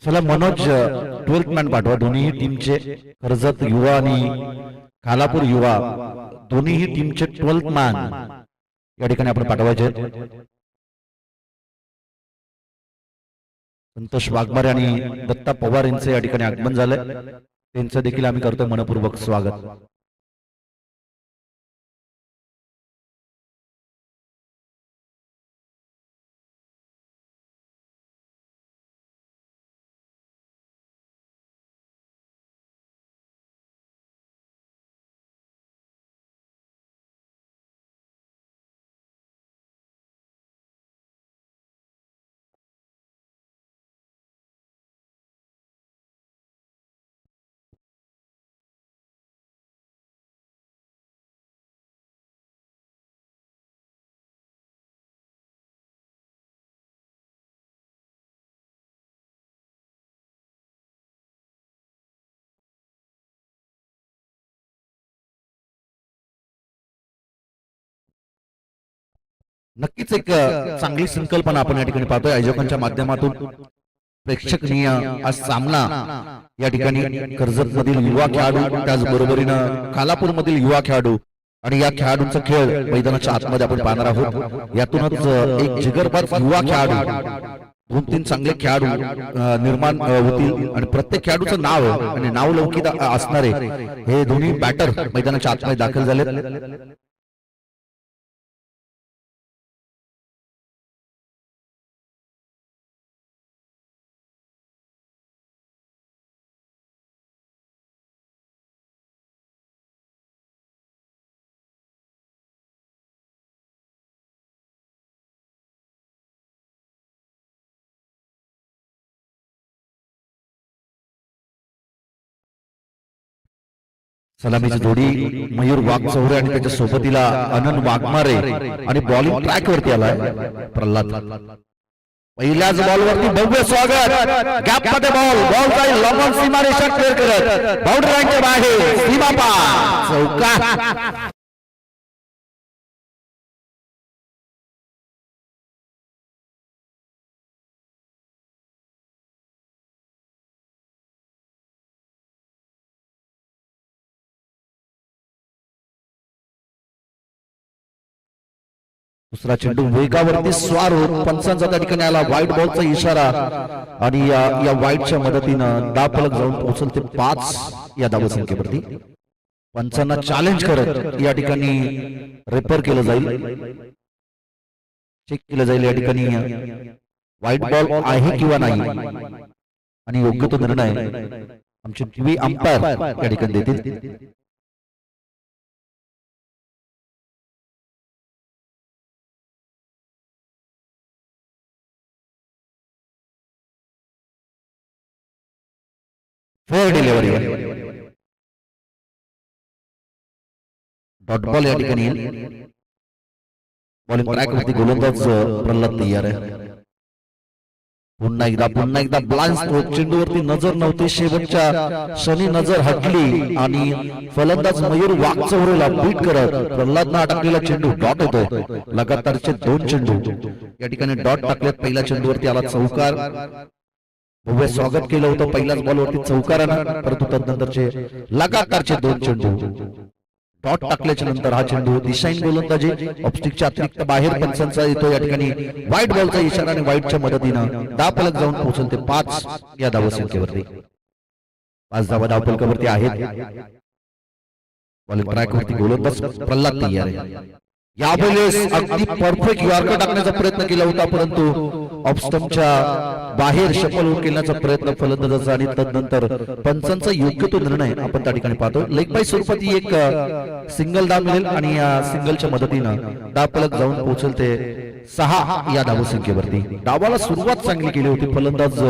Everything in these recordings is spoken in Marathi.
चला मनोज 12th मॅन पाठवा. दोन्ही टीमचे कर्जत युवा आणि खालापूर युवा दोन्ही टीमचे 12th मॅन या ठिकाणी आपण पाठवायचे. संतोष वाघमारे आणि दत्ता पवार यांचे या ठिकाणी आगमन झालंय. त्यांचं देखील आम्ही करतो मनपूर्वक स्वागत. नक्कीच एक चांगली संकल्पना आपण या ठिकाणी पाहतोय. आयोजकांच्या माध्यमातून प्रेक्षणीय हा सामना या ठिकाणी कर्जत मधील युवा खेळाडू त्याचबरोबरीनं खालापूर मधील युवा खेळाडू आणि या खेळाडूंचा खेळ मैदानाच्या आतमध्ये आपण पाहणार आहोत. यातूनच एक जिगरबाज युवा खेळाडू 2-3 चांगले खेळाडू निर्माण होतील आणि प्रत्येक खेळाडूचं नाव आणि नाव लौकिक असणारे हे दोन्ही बॅटर मैदानाच्या आतमध्ये दाखल झाले. सलामीची जोडी मयूर वाघचौरे आणि त्याच्या सोबतीला आनंद वाघमारे आणि बॉलिंग ट्रॅक वरती आलाय प्रल्हाद. पहिल्याच बॉल वरती भव्य स्वागत. गॅप मध्ये बॉल जाईल लॉंग सीमा रेषा क्लिअर करत बाउंड्री लाईनच्या बाहेर सीमा पार चौका. दुसरा चेंडू वेगावरती स्वार होत पंचांचा त्या ठिकाणी आला. व्हाईट बॉलचा इशारा आणि या व्हाईटच्या मदतीनं धावफलक जाऊन पोहोचल ते 5 या धावसंख्येवरती. पंचांना चॅलेंज करत या ठिकाणी रेफर केलं जाईल, चेक केलं जाईल या ठिकाणी व्हाईट बॉल आहे किंवा नाही आणि योग्य तो निर्णय आमचे टीव्ही अंपायर या ठिकाणी देतील. फेअर डिलिव्हरी डॉट बॉल या ठिकाणी बॉलिंग ट्रॅक वरती गोलंदाज प्रल्हाद तयार आहे. पुन्हा एकदा ब्लाइंड स्ट्रोक. चेंडूवरती नजर नव्हती, शेवटच्या क्षणी नजर हटली आणि फलंदाज मयूर वाघचौरेला बीट करत प्रल्हादनं अटकलेला चेंडू डॉट होतोय. लगातारचे 2 चेंडू या ठिकाणी डॉट टाकलेत. पहिल्या चेंडूवरती आला चौकार. भव्य स्वागत केलं होतं पहिल्याच बॉलवरती चौकारानं, परंतु तदनंतरचे लगातारचे 2 चेंडू डॉट टाकल्याच्या नंतर हा चेंडू दिशाहीन गोलंदाजी ऑफस्टिकच्या अतिरिक्त बाहेर पंचांचा येतो. या ठिकाणी व्हाईट बॉलचा इशारा आणि व्हाईटच्या मदतीनं धावफलक जाऊन पोहोचल ते 5 या धावसंख्येवरती. 5 धावा धावफलकावरती आहेत. बॉलिंग ट्रॅकवरती गोलंदाज प्रल्हाद तयार आहे. यावेळेस अगदी परफेक्ट यॉर्कर टाकण्याचा प्रयत्न केला होता, परंतु ऑफस्टंपच्या बाहेर शफल होऊन केल्याचा प्रयत्न फलंदाजाचा आणि तदनंतर पंचांचा योग्य तो निर्णय आपण त्या ठिकाणी पाहतो. लेग बाय स्वरूपात एक सिंगल धाव मिळेल आणि या सिंगलच्या मदतीनं धावफलक जाऊन पोहोचल ते 6 या धावसंख्येवरती. डावाला सुरुवात चांगली केली होती फलंदाज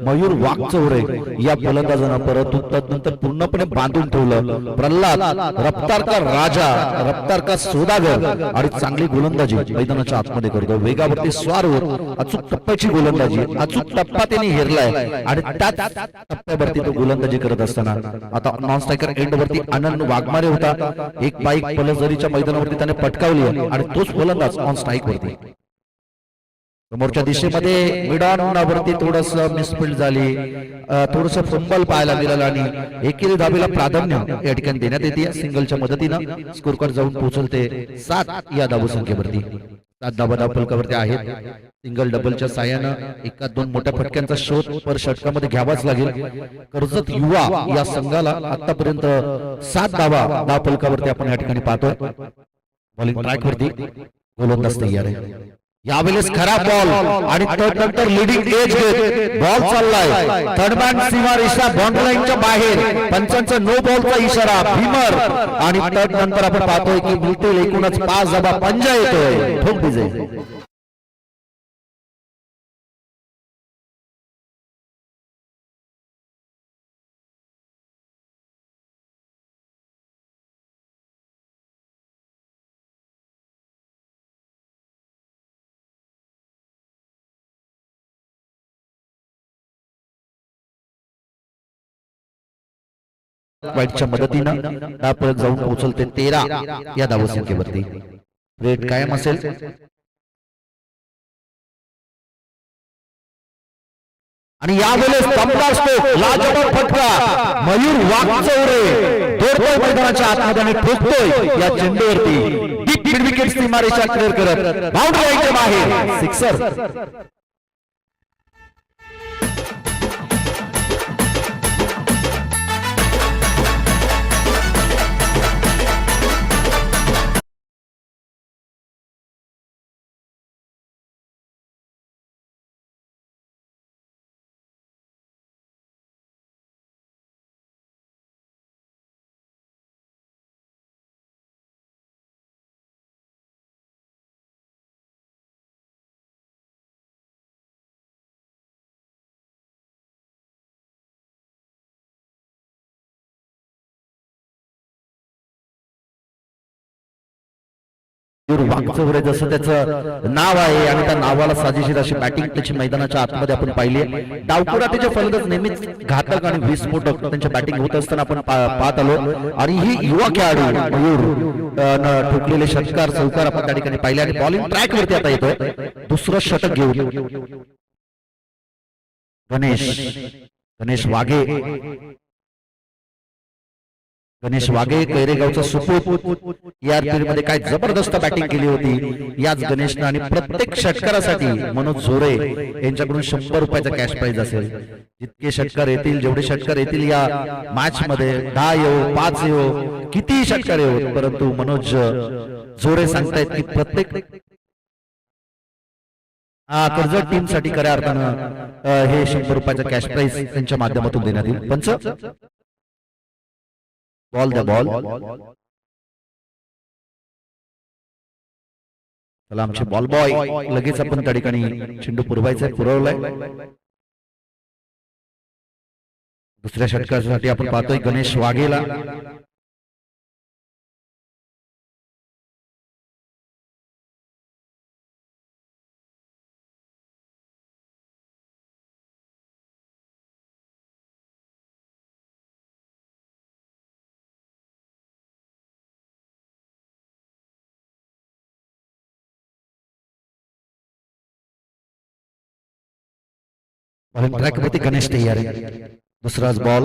मयूर वाघचौरे या फलंदाजानं, परंतु तदनंतर पूर्णपणे बांधून ठेवलं प्रल्हाद. रफ्तार का राजा, रफ्तार का सौदागर आणि चांगली गोलंदाजी मैदानाच्या आतमध्ये करतो. वेगावरती स्वार होत अचूक टप्प्याची गोलंदाजी, अचूक टप्पा त्यांनी हेरलाय आणि त्याच टप्प्यावरती तो गोलंदाजी करत असताना आता नॉन स्ट्रायकर एंड वरती आनंद वाघमारे होता. एक बाईक फलंदाजीच्या मैदानावरती त्याने पटकावली आणि तोच फलंदाज ऑन स्ट्राईक वरती. समोरच्या दिशेमध्ये मिडॉन वरती थोडस मिसफिल्ड झाली, थोडस फंबल पाहायला मिळालं आणि एकेरी धाबेला प्राधान्य या ठिकाणी देण्यात येते सिंगलच्या मदतीनं. स्कोर कार्ड जाऊन पोहोचलते 7 या धावसंख्येवरती. 7 धाबा धावफलकावरती आहेत. सिंगल डबलच्या साह्यानं एका दोन मोठ्या फटक्यांचा शोध पर षटकामध्ये घ्यावाच लागेल. कर्जत युवा या संघाला आतापर्यंत 7 धावा धावफलकावरती आपण या ठिकाणी पाहतोय. बॉलिंग ट्रॅक वरती गोलंदाज तयार आहे. यावेळेस खराब बॉल आणि नंतर लीडिंग एज घेत बॉल चाललाय. थर्डमॅन सीमारेषा बाउंड्री लाईनच्या बाहेर. पंचांचा नो बॉलचा इशारा भीमर आणि नंतर आपण पाहतोय की बिलकुल एकूणच 5 धावा पंजा येतोय. ठोक विजय. वाईटच्या मदतीनं धावफलक जाऊन पोहोचलते 13 या धावसंख्येवरती. रेट कायम असेल. आणि यावेळेस दमदार स्ट्रोक, लाजवाब फटका. मयूर वाघचौरे दोरतोय मैदानाच्या आतमध्ये आणि ठोकतोय या चेंडूवरती. डीप मिड विकेट सीमारेषा क्लिअर करत बाउंड्री लाईनच्या बाहेर सिक्सर. वाघचौरे जसं त्याचं नाव आहे आणि त्या नावाला साजेशीर अशी बॅटिंग त्याची मैदानाच्या आतमध्ये आपण पाहिली आहे. डावकुरा त्याचे फलंदाज नेहमीच घातक आणि विस्फोटक त्यांच्या बॅटिंग होत असताना आपण पाहत आलो. आणि ही युवा खेळाडू मयूर ठोकलेले षटकार चौकार आपण त्या ठिकाणी पाहिले आणि बॉलिंग ट्रॅक वरती आता येतोय. दुसरं षटक घेऊन गणेश वाघे. गणेश वाघे कैरेगावचा सुपूत या मध्ये काय जबरदस्त बॅटिंग केली होती. याच गणेशनं आणि प्रत्येक षटकारासाठी मनोज झोरे यांच्याकडून 100 रुपयाचा कॅश प्राइज असेल. जितके षटकार येतील, जेवढे षटकार येतील या मॅच मध्ये 10 येऊ 5 येऊ किती षटकार येऊ, परंतु मनोज झोरे सांगतायत की प्रत्येक कर्जत टीम साठी खऱ्या अर्थानं हे 100 रुपयाचा कॅश प्राइज त्यांच्या माध्यमातून देण्यात येईल. पंच बॉल द्या बॉल. चला आमचे बॉल बॉय लगेच आपण त्या ठिकाणी चेंडू पुरवलाय. दुसऱ्या षटकासाठी आपण पाहतोय गणेश वाघेला. गणेश तयार आहे. दुसराच बॉल.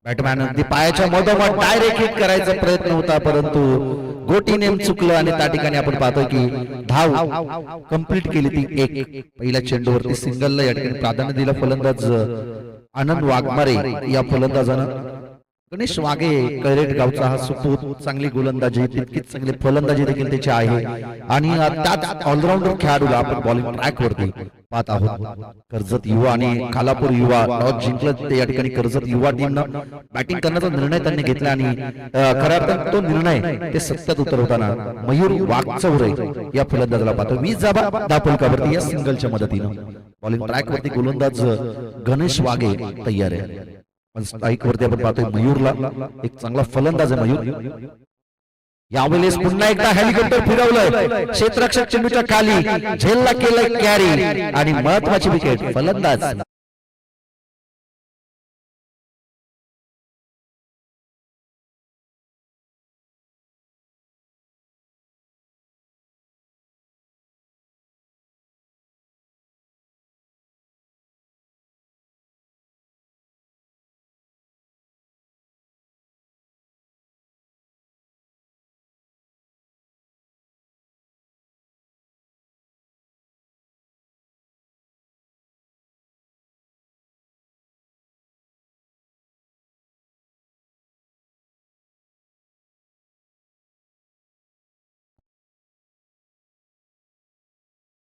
बॅटमॅन अगदी पायाच्या मधोमध डायरेक्ट हिट करायचा प्रयत्न होता, परंतु गोटी नेम चुकलं आणि त्या ठिकाणी आपण पाहतोय की धाव कंप्लीट केली ती एक. पहिल्या चेंडूवरती सिंगलला या ठिकाणी प्राधान्य दिलं फलंदाज आनंद वाघमारे या फलंदाजानं. गणेश वाघे कैरेट गावचा हा सुपूत, चांगली गोलंदाजी तितकीच चांगली फलंदाजी देखील त्याची आहे आणि त्याच ऑलराऊंडर खेळाडूला आपण बॉलिंग ट्रॅक वरती पाहत आहोत. कर्जत युवा आणि खालापूर युवा टॉस जिंकलं ते या ठिकाणी कर्जत युवा टीमनं बॅटिंग करण्याचा निर्णय त्यांनी घेतला आणि खऱ्या अर्थात तो निर्णय ते सत्यात उतरवताना मयूर वाघचौरे या फलंदाजाला पाहतो. 20 धावा धावफलकावरती या सिंगलच्या मदतीनं. बॉलिंग ट्रॅक वरती गोलंदाज गणेश वाघे तयार आहे. स्ट्राईक वरती आपण पाहतोय मयूरला. एक चांगला फलंदाज आहे मयूर. यावेळेस पुन्हा एकदा हेलिकॉप्टर फिरवलंय. क्षेत्ररक्षक चेंडूच्या खाली झेलला केलंय कॅरी आणि महत्वाची विकेट फलंदाज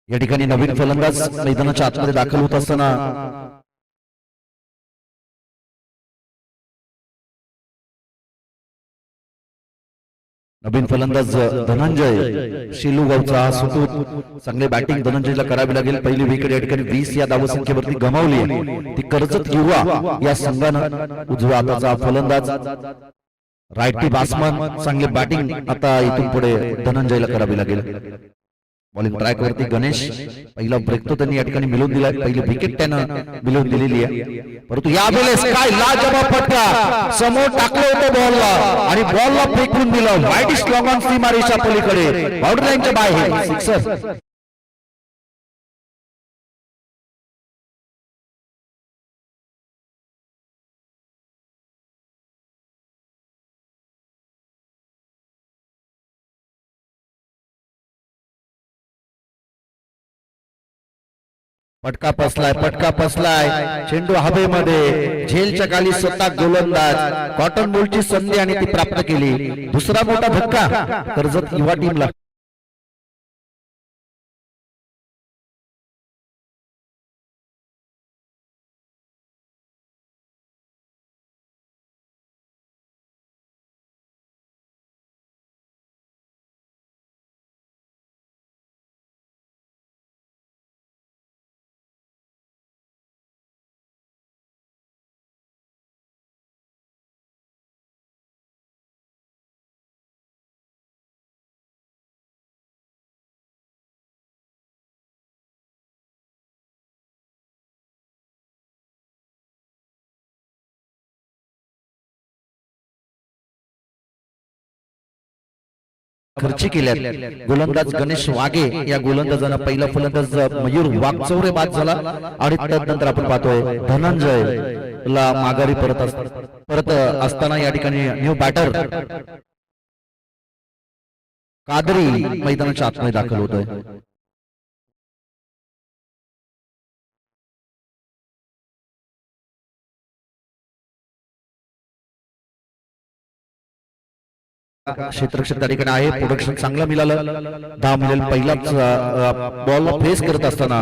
या ठिकाणी नवीन फलंदाज मैदानाच्या आतमध्ये दाखल होत असताना नवीन फलंदाज धनंजय शिलूगावचा हा सुटूत चांगले बॅटिंग धनंजयला करावी लागेल। पहिली विकेट या ठिकाणी 20 या धावसंख्येवरती गमावली ती कर्जत युवा या संघानं। उजव्या हाताचा फलंदाज रायटी बॅट्समन चांगले बॅटिंग आता इथून पुढे धनंजयला करावी लागेल। बॉलिंग ट्रॅक वरती गणेश पहिला ब्रेक तो त्यांनी या ठिकाणी मिळवून दिलाय, पहिली विकेट त्यानं मिळवून दिलेली आहे। परंतु यावेळेस काय लाजवाब फटका समोर टाकलं होतं बॉलला आणि बॉलला फेकून दिलं वाईट स्लॉग ऑन सीमारेषा पलीकडे बाउंड्री लाईनच्या बाहेर सिक्सर। पटका पसलाय चेंडू हवेमध्ये झेलच्या खाली स्वतः गोलंदाज कॉटन बॉलची संधी आणि ती प्राप्त केली। दुसरा मोठा धक्का कर्जत युवा टीमला। खर्ची केल्यात गोलंदाज गणेश वाघे या गोलंदाजानं पहिला फलंदाज मयूर वागचौरे बाद झाला आणि त्यानंतर आपण पाहतोय धनंजय ला माघारी परत असताना या ठिकाणी न्यू बॅटर कादरी मैदानाच्या आतमध्ये दाखल होतोय। क्षेत्ररक्षक त्या ठिकाणी आहे, प्रोडक्शन चांगलं मिळालं, 10 मिळेल। पहिलाच बॉल फेस करत असताना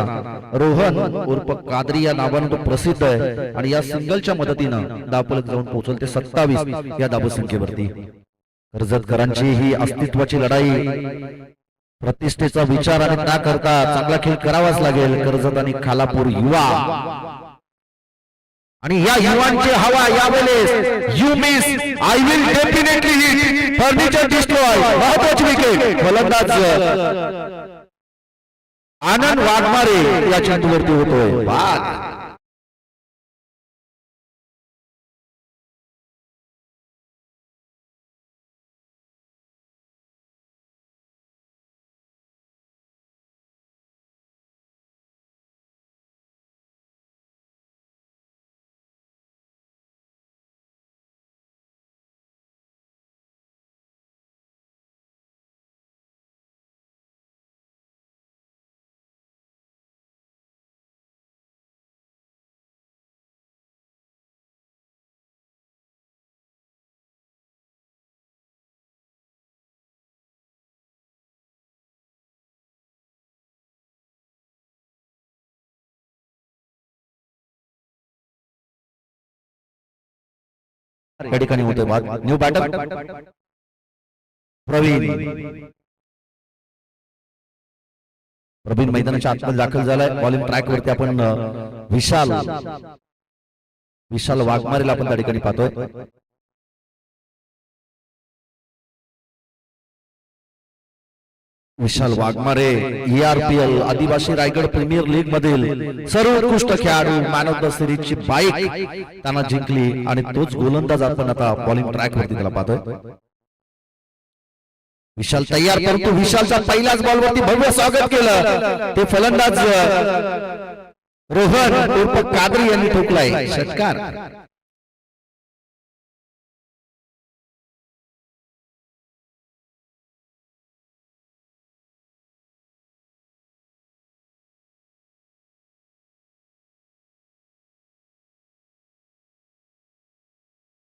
रोहन उर्फ कादरी या नावानं तो प्रसिद्ध आहे आणि या सिंगलच्या मदतीनं धावफलक जाऊन पोहोचल ते 27 या धावसंख्येवरती। कर्जतकरांची ही अस्तित्वाची लढाई, प्रतिष्ठेचा विचार आणि न करता चांगला खेळ करावाच लागेल। कर्जत आणि खालापूर युवा आणि या युवांची हवा यावेळेस you miss I will definitely hit furniture destroy महत्वाची विकेट फलंदाज आनंद वाघमारे या चेंडूवरती होतोय बाद। या ठिकाणी होतोय बाद। न्यू बॅटर प्रवीण मैदानाच्या आतमध्ये दाखल झालाय। बॉलिंग ट्रॅक वरती आपण विशाल वाघमारेला आपण त्या ठिकाणी पाहतोय। विशाल वाघमारे ERPL आदिवासी रायगड प्रीमियर लीग मधील सर्वोत्कृष्ट खेळाडू मॅन ऑफ द सिरीज ची बाईक त्यांना जिंकली आणि तोच गोलंदाज आपण आता बॉलिंग ट्रॅक वरती त्याला पाहतोय। विशाल तयार, परंतु विशालच्या पहिल्याच बॉल वरती भव्य स्वागत केलं ते फलंदाज रोहन उर्फ कादरी यांनी ठोकलाय षटकार।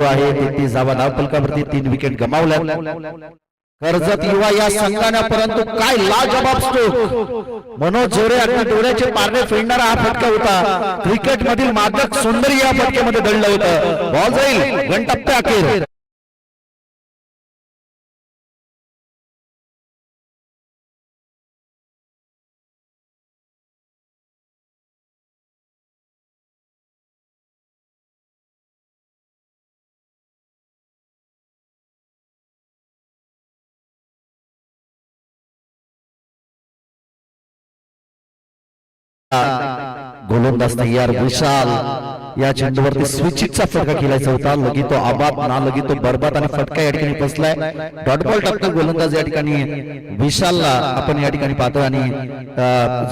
आहे 33 धावा धावफलकावरती 3 विकेट गमावल्या। कर्जत युवा या संघाने परंतु काय लाजबाब स्ट्रोक, मनोज झोरे अगदी डोळ्याचे पारणे फेडणारा हा फटका होता. क्रिकेट मधील मादक सौंदर्य या फटक्यामध्ये दडलं होतं. बॉल जाईल गणटप्प्या अखेर. गोलंदाज तयार. विशाल या चेंडूवरती स्विचिंगचा फटका खेळायचा होता. लगी तो आबाद ना लगी तो बरबाद आणि फटका या ठिकाणी बसलाय. डॉट बॉल टाकतो गोलंदाज या ठिकाणी विशालला आपण या ठिकाणी पाहतो आणि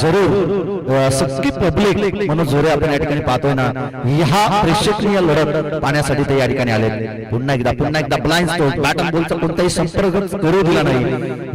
जरूर सगळी पब्लिक म्हणून जोरे आपण या ठिकाणी पाहतोय ना. ह्या प्रेक्षणीय लढत पाहण्यासाठी ते या ठिकाणी आले. पुन्हा एकदा ब्लाइंड स्ट्रोक, बॅट अँड बॉलचा कोणताही संपर्क करू दिला नाही.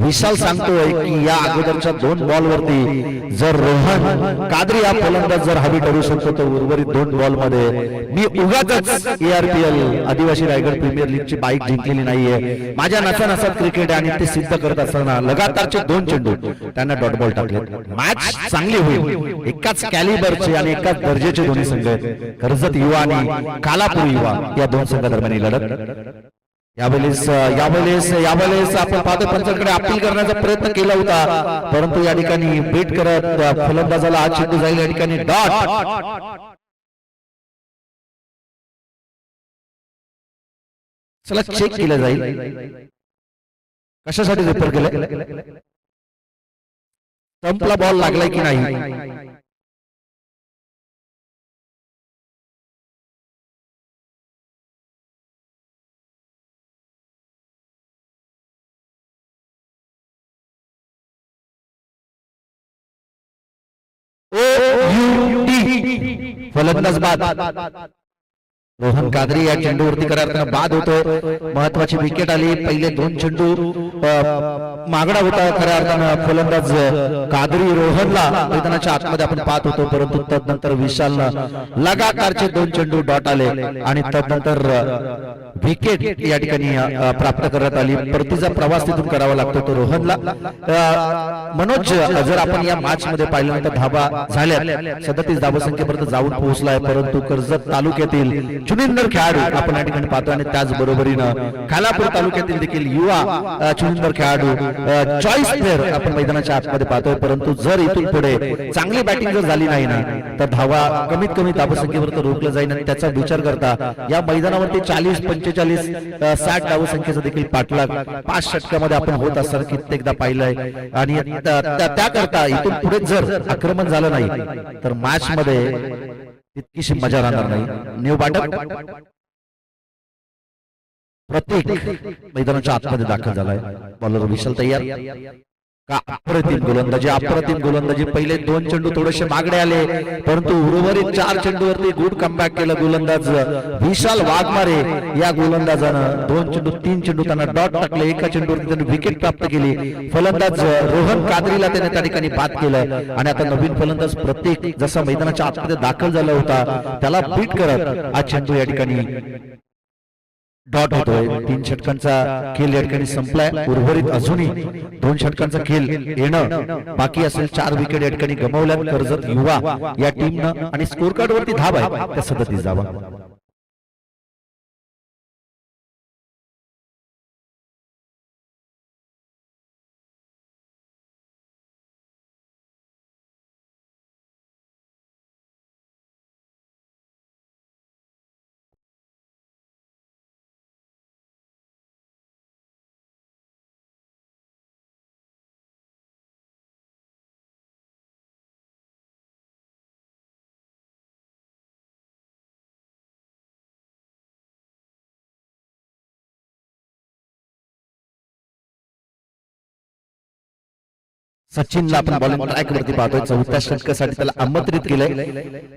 विशाल सांगतोय की या अगोदरच्या 2 बॉल वरती जर रोहन कादरी हा फलंदाज जर हवी ठरू शकतो तर उर्वरित 2 बॉल मध्ये मी उगाचच ARPL आदिवासी रायगड प्रीमियर लीगची बाईक जिंकलेली नाहीये. माझ्या नसानसात क्रिकेट आणि ते सिद्ध करत असताना लगातारचे 2 चेंडू त्यांना डॉट बॉल टाकले. मॅच चांगली होईल. एकाच कॅलिबरचे आणि एकाच दर्जाचे दोन्ही संघ आहेत. कर्जत युवा आणि कालापूर युवा या 2 संघादरम्यान ही लढत. यावेळेस आपण पाहतो पंचांकडे अपील करण्याचा प्रयत्न केला होता परंतु या ठिकाणी बेट करत फलंदाजाला आज चेंडू जाईल. या ठिकाणी डॉट. चला चेक केलं जाईल कशासाठी रेफर केलं, स्टंपला बॉल लागलाय की नाही. फलंदाज बाद. रोहन कादरी या चेंडूवरती खऱ्या बाद होतोय. महत्वाची विकेट आली. पहिले 2 चेंडू मागडा होता खऱ्या अर्थानं फलंदाज कादरी रोहनला मैदानाच्या आतमध्ये आपण पाहत होतो परंतु तदनंतर विशालनं लगातारचे 2 चेंडू डॉट आले आणि तदनंतर विकेट या ठिकाणी प्राप्त करण्यात आली. परतीचा प्रवास तिथून करावा लागतो तो रोहनला. मनोज जर आपण या मॅच मध्ये पाहिल्यानंतर धाबा झाल्या 37 धावसंख्येपर्यंत जाऊन पोहोचलाय परंतु कर्जत तालुक्यातील चुनिंदर खेळाडू आपण या ठिकाणी पाहतो आणि त्याच बरोबरीनं खालापूर तालुक्यातील देखील युवा चुनिंदर खेळाडू चॉईस प्लेअर आपण मैदानाच्या आतमध्ये पाहतोय परंतु जर इथून पुढे चांगली बॅटिंग जर झाली नाही ना तर धावा कमीत कमी धावसंख्येवर रोखलं जाईल आणि त्याचा विचार करता या मैदानावरती 40, 45, 60 धावसंख्येचा देखील पाठलाग 5 षटकामध्ये आपण होत असताना कित्येकदा पाहिलंय आणि त्याकरता इथून पुढे जर आक्रमण झालं नाही तर मॅच मध्ये तितकीशी मजा राहणार नाही. न्यू बॅटर प्रत्येक मैदानाच्या आतमध्ये दाखल झालाय. बॉलर विशाल तयार. अप्रतिम गोलंदाजी. पहिले 2 चेंडू थोडेसे मागडे आले परंतु उर्वरित 4 चेंडूवरती गुड कमबॅक केलं गोलंदाज विशाल वाघमारे. या गोलंदाजानं 2 चेंडू 3 चेंडू त्यांना डॉट टाकले. एका चेंडूवरती त्यांनी विकेट प्राप्त केली. फलंदाज रोहन कादरीला त्याने त्या ठिकाणी बाद केलं आणि आता नवीन फलंदाज प्रत्येक जसा मैदानाच्या आतमध्ये दाखल झाला होता त्याला बीट करत हा चेंडू या ठिकाणी डॉट होतोय. 3 षटकांचा खेळ या ठिकाणी संपलाय. उर्वरित अजूनही 2 षटकांचा खेळ येणं बाकी असेल. 4 विकेट या ठिकाणी गमावल्यात कर्जत युवा या टीमनं आणि स्कोर कार्ड वरती धाव आहे त्या 37 धावा. सचिनला आपण बॉलिंग ट्रॅक वरती पाहतोय. 4थ्या षटकासाठी त्याला आमंत्रित केलंय.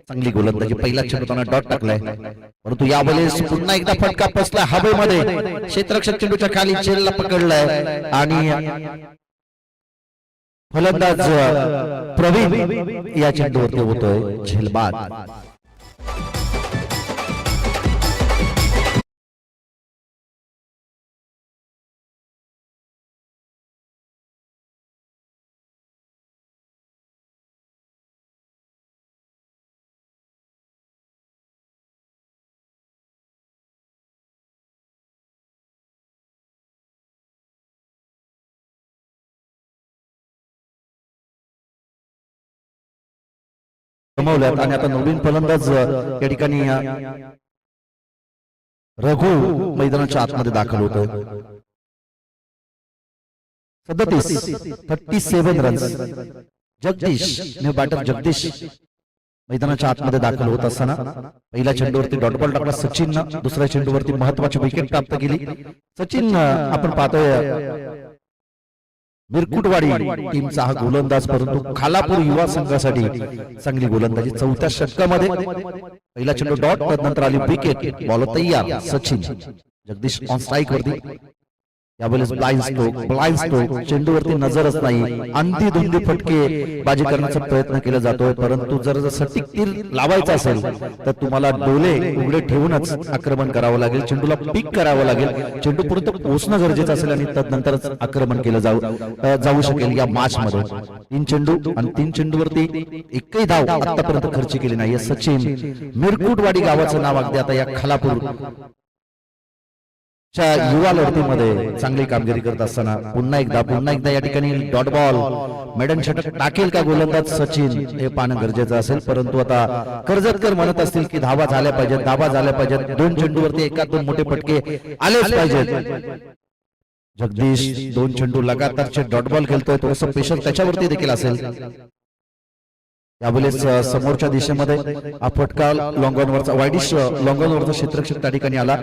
चांगली गोलंदाजी. पहिला चेंडू त्यांना डॉट टाकलाय परंतु यावेळेस पुन्हा एकदा फटका बसला हवेमध्ये. क्षेत्ररक्षक चेंडूच्या खाली झेलला पकडलाय आणि फलंदाज प्रवीण या चेंडूवरती होतोय झेलबाद. गमावल्यात आणि आता नवीन फलंदाज या ठिकाणी रघु मैदानाच्या आतमध्ये दाखल होतोय. 37 runs. Jagdish new batter Jagdish मैदानाच्या आतमध्ये दाखल होत असताना पहिल्या चेंडूवरती डॉट बॉल टाकला सचिन, दुसऱ्या चेंडूवरती महत्वाची विकेट प्राप्त केली. सचिन आपण पाहतोय मिरकुटवाडी टीमचा हा गोलंदाज, परंतु खालापूर युवा संघासाठी चांगली गोलंदाजी. चौथ्या षटकामध्ये पहिला चेंडू डॉट, नंतर आली विकेट. बॉल तयार. सचिन, जगदीश ऑन स्ट्राईक वरती. यावेळेस ब्लाइंड स्ट्रोक चेंडूवरती नजरच नाही. अंधी फटके बाजी करण्याचा प्रयत्न केला जातोय, परंतु जर सटीक तीर लावायचा असेल तर तुम्हाला डोले उघडे ठेवूनच आक्रमण करावं लागेल. चेंडूला पिक करावं लागेल. चेंडूपर्यंत पोहोचणं गरजेचं असेल आणि तदनंतरच आक्रमण केलं जाऊ शकेल. या मॅच मध्ये 3 चेंडू आणि 3 चेंडूवरती एकही धाव आतापर्यंत खर्च केली नाहीये. सचिन, मिरकुटवाडी गावाचं नाव अगदी आता या खालापूर युवा लढतीमध्ये चांगली कामगिरी करत असताना पुन्हा एकदा या ठिकाणी डॉट बॉल. मेडन षटक टाकेल का गोलंदाज सचिन हे पाहणं गरजेचं असेल, परंतु आता कर्जतकर म्हणत असतील की धावा झाल्या पाहिजेत. 2 चेंडूवरती एकात 2 मोठे फटके आलेच पाहिजेत. जगदीश 2 चेंडू लगातारचे डॉट बॉल खेळतोय. थोडंसं पेशल त्याच्यावरती देखील असेल. यावेळेस समोरच्या दिशेमध्ये हा फटका लॉंगॉनवरचा वाईडिश लॉंगॉनवरचा क्षेत्ररक्षक त्या ठिकाणी आला.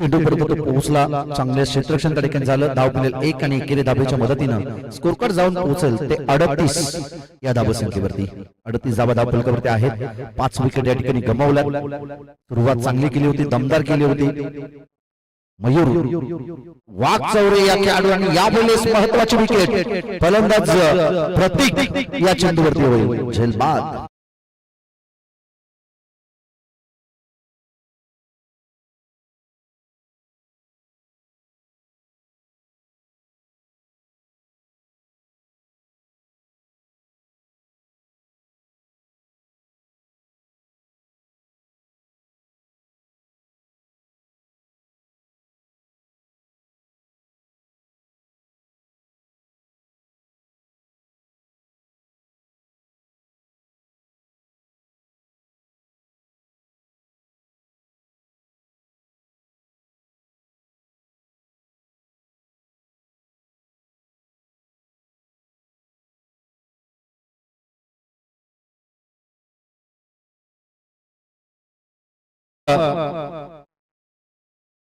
चेंडूपर्यंत तो पोहोचला. चांगले क्षेत्ररक्षण त्या ठिकाणी झालं. धाव मिळेल 1 आणि एकेरी धाबेच्या मदतीनं स्कोर कार्ड जाऊन पोहोचेल ते 38 या धावसंख्येवरती. 38 धाव फलकावरती आहेत. 5 विकेट या ठिकाणी गमावल्या. सुरुवात चांगली केली होती, दमदार केली होती. मयूर वाघचौरे या खेळाडू आणि यावेळेस महत्वाची विकेट. फलंदाज प्रतीक या चेंडूवरती होईल झेलबाद.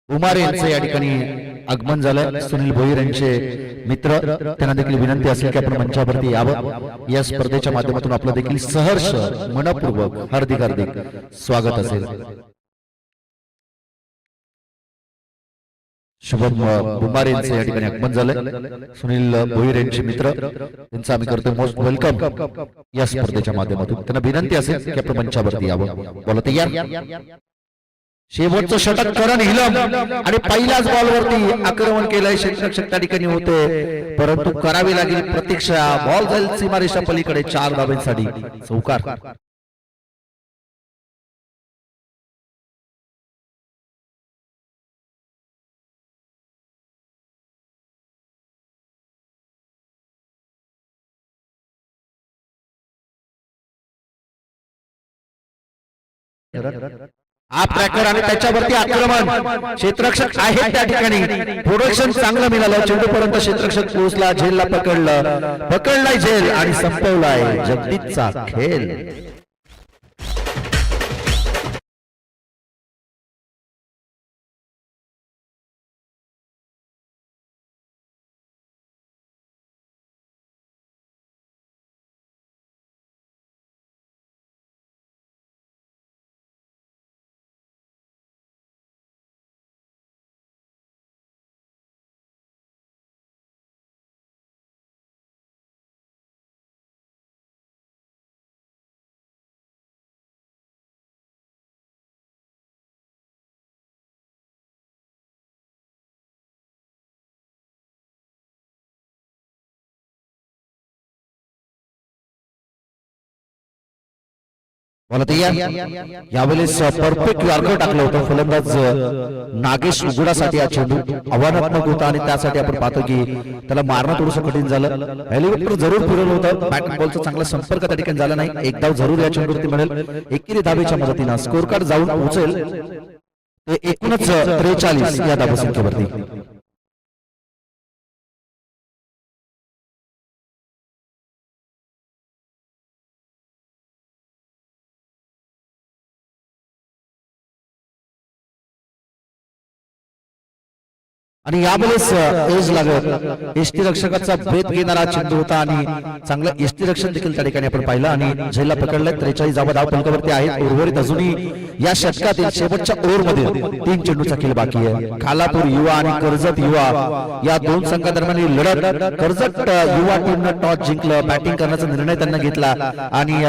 उमार यांचे या ठिकाणी आगमन झालं. सुनील भोईर यांचे मित्र, त्यांना देखील विनंती असेल की आपण मंचावरती यावं. या स्पर्धेच्या माध्यमातून आपलं देखील सहर्ष मनपूर्वक हार्दिक स्वागत असेल. शुभम बुमार यांचे या ठिकाणी आगमन झालं. सुनील भोईर यांचे मित्र, त्यांचं आम्ही करतो मोस्ट वेलकम या स्पर्धेच्या माध्यमातून. त्यांना विनंती असेल की आपण मंचावरती यावं. बोला तयार. शेवटचं षटक करण हिलम आणि पहिल्याच बॉलवरती आक्रमण केलंय. क्षेत्ररक्षक त्या ठिकाणी होते, परंतु करावी लागेल प्रतीक्षा. बॉल जाईल सीमारेषा पलीकडे 4 धावांसाठी. चौकार. आप ट्रॅकर आणि त्याच्यावरती आक्रमण. क्षेत्ररक्षक आहे त्या ठिकाणी. प्रोडक्शन चांगलं मिळालं. चेंडूपर्यंत क्षेत्ररक्षक पोहोचला. झेलला पकडलाय झेल आणि संपवलाय जगदीशचा खेळ. बोला तयार. यावेळेस परफेक्ट यॉर्कर टाकलं होतं फलंदाज नागेश उघडासाठी. हा चेंडू आव्हानात्मक होता आणि त्यासाठी आपण पाहतो की त्याला मारणं थोडंसं कठीण झालं. हेलिकॉप्टर जरूर फिरवलं होतं. बॅट बॉलचा चांगला संपर्क त्या ठिकाणी झाला नाही. एक धाव जरूर या चेंडूवरती मिळेल. एकेरी धावेच्या मदतीनं स्कोर कार्ड जाऊन पोहोचेल ते एकूणच 43 या धावसंख्येवरती. आणि यावेळेस एज लागत एसटी रक्षकाचा भेद घेणारा चेंडू होता आणि चांगलं एसटी रक्षण देखील त्या ठिकाणी आपण पाहिलं आणि झेलला पकडलंय. 43 धावा धाव फलकावरती आहेत. उर्वरित अजूनही या षटकातील शेवटच्या ओव्हरमध्ये 3 चेंडूचा खेळ बाकी आहे. खालापूर युवा आणि कर्जत युवा या दोन संघादरम्यान लढत. कर्जत युवा टीमनं टॉस जिंकलं. बॅटिंग करण्याचा निर्णय त्यांना घेतला आणि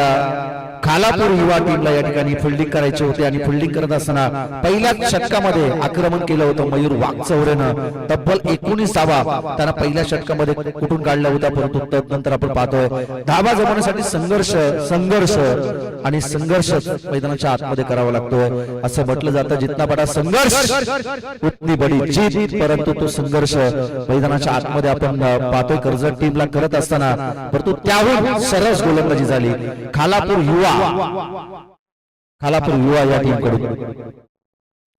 खालापूर युवा टीमला या ठिकाणी फिल्डिंग करायची होती आणि फिल्डिंग करत असताना पहिल्याच षटकामध्ये आक्रमण केलं होतं मयूर वाघचौरेनं. तब्बल 19 धावा त्यांना पहिल्या षटकामध्ये कुठून काढल्या होत्या, परंतु तदनंतर आपण पाहतोय धावा जमवण्यासाठी संघर्ष आणि संघर्ष मैदानाच्या आतमध्ये करावा लागतोय. असं म्हटलं जातं जितना बडा संघर्ष उतनी बडी जीत. परंतु तो संघर्ष मैदानाच्या आतमध्ये आपण पाहतोय कर्जत टीमला करत असताना, परंतु त्याहून सरस गोलंदाजी झाली खालापूर युवा या टीम कडून.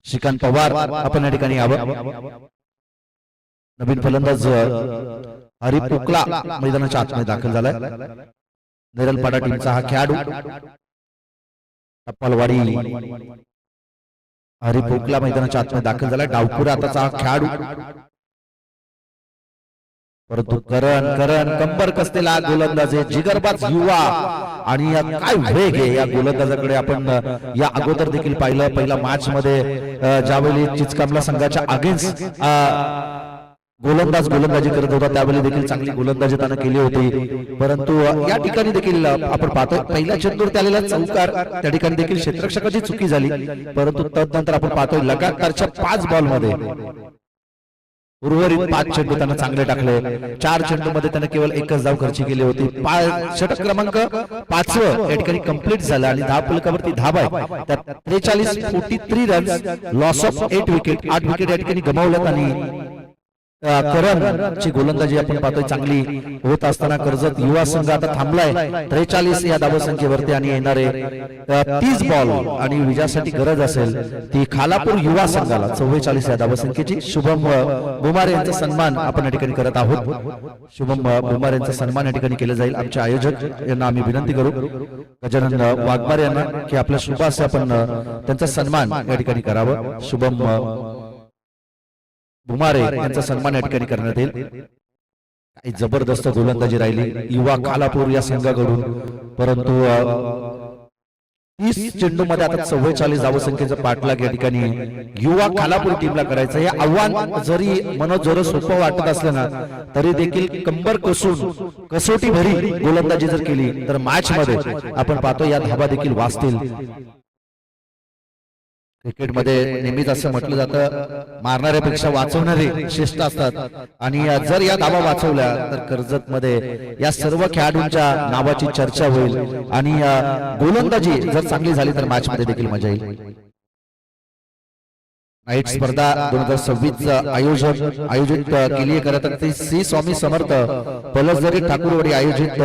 श्रीकांत पवार आपण या ठिकाणी यावं. नवीन फलंदाज हरी पोकला मैदानाच्या आतमध्ये दाखल झालाय. नेरलपाडा टीमचा हा खेळाडू. टप्पालवाडी हरी पोकला मैदानाच्या आतमध्ये दाखल झालाय. डावपुरा आताचा हा खेळाडू. परंतु करण कंबर कसलेला गोलंदाज आहे. जिगरबाज युवा आणि काय वेग आहे या गोलंदाजाकडे. आपण या अगोदर देखील पाहिलं. पहिल्या मॅच मध्ये ज्यावेळी चिचकामला संघाच्या अगेन्स्ट गोलंदाजी करत होता त्यावेळी देखील चांगली गोलंदाजी त्यानं केली होती. परंतु या ठिकाणी देखील आपण पाहतो पहिल्या चेंडूवरती आलेला चौकार त्या ठिकाणी देखील क्षेत्ररक्षकाची चुकी झाली. परंतु तदनंतर आपण पाहतोय लगातारच्या 5 बॉल मध्ये उर्वरित 5 चेंडू त्यांना चांगले टाकले. 4 चेंडूमध्ये त्याने केवळ 1च धाव खर्ची केली होती. षटक क्रमांक 5 या ठिकाणी कंप्लीट झाला आणि धाव फलकावरती धाव आहे. त्यात 43 runs, loss of 8 wicket. 8 wicket या ठिकाणी गमावल्यात आणि करणची गोलंदाजी आपण पाहतोय चांगली होत असताना कर्जत युवा संघ आता थांबलाय 43 या धावसंख्येवरती आणि येणारे 30 बॉल आणि विजयासाठी गरज असेल ती खालापूर युवा संघाला 44 या धावसंख्येची. शुभम बुमारे यांचा सन्मान आपण या ठिकाणी करत आहोत. शुभम बुमारे यांचा सन्मान या ठिकाणी केला जाईल. आमचे आयोजक यांना आम्ही विनंती करू गजानन वाघमारे यांना की आपल्या शुभास आपण त्यांचा सन्मान या ठिकाणी करावं. शुभम बुमारे यांचा सन्मान या ठिकाणी करण्यात येईल. काही जबरदस्त गोलंदाजी राहिली युवा खालापूर या संघाकडून. परंतु 30 चेंडू मध्ये आता 44 धावसंख्येचा पाठलाग या ठिकाणी युवा खालापूर टीमला करायचं. हे आव्हान जरी मनोजोर सोपं वाटत असलं ना तरी देखील कंबर कसून कसोटी भरी गोलंदाजी जर केली तर मॅच मध्ये आपण पाहतो या धावा देखील वाचतील. क्रिकेटमध्ये नेहमीच असं म्हटलं जातं मारणाऱ्यापेक्षा वाचवणारे श्रेष्ठ असतात आणि जर या धावा वाचवल्या तर कर्जत मध्ये या सर्व खेळाडूंच्या नावाची चर्चा होईल आणि गोलंदाजी जर चांगली झाली तर मॅच मध्ये देखील मजा येईल. नाईट स्पर्धा 2026 आयोजित केली करत श्री स्वामी समर्थ पलसदरी ठाकूरवाडी आयोजित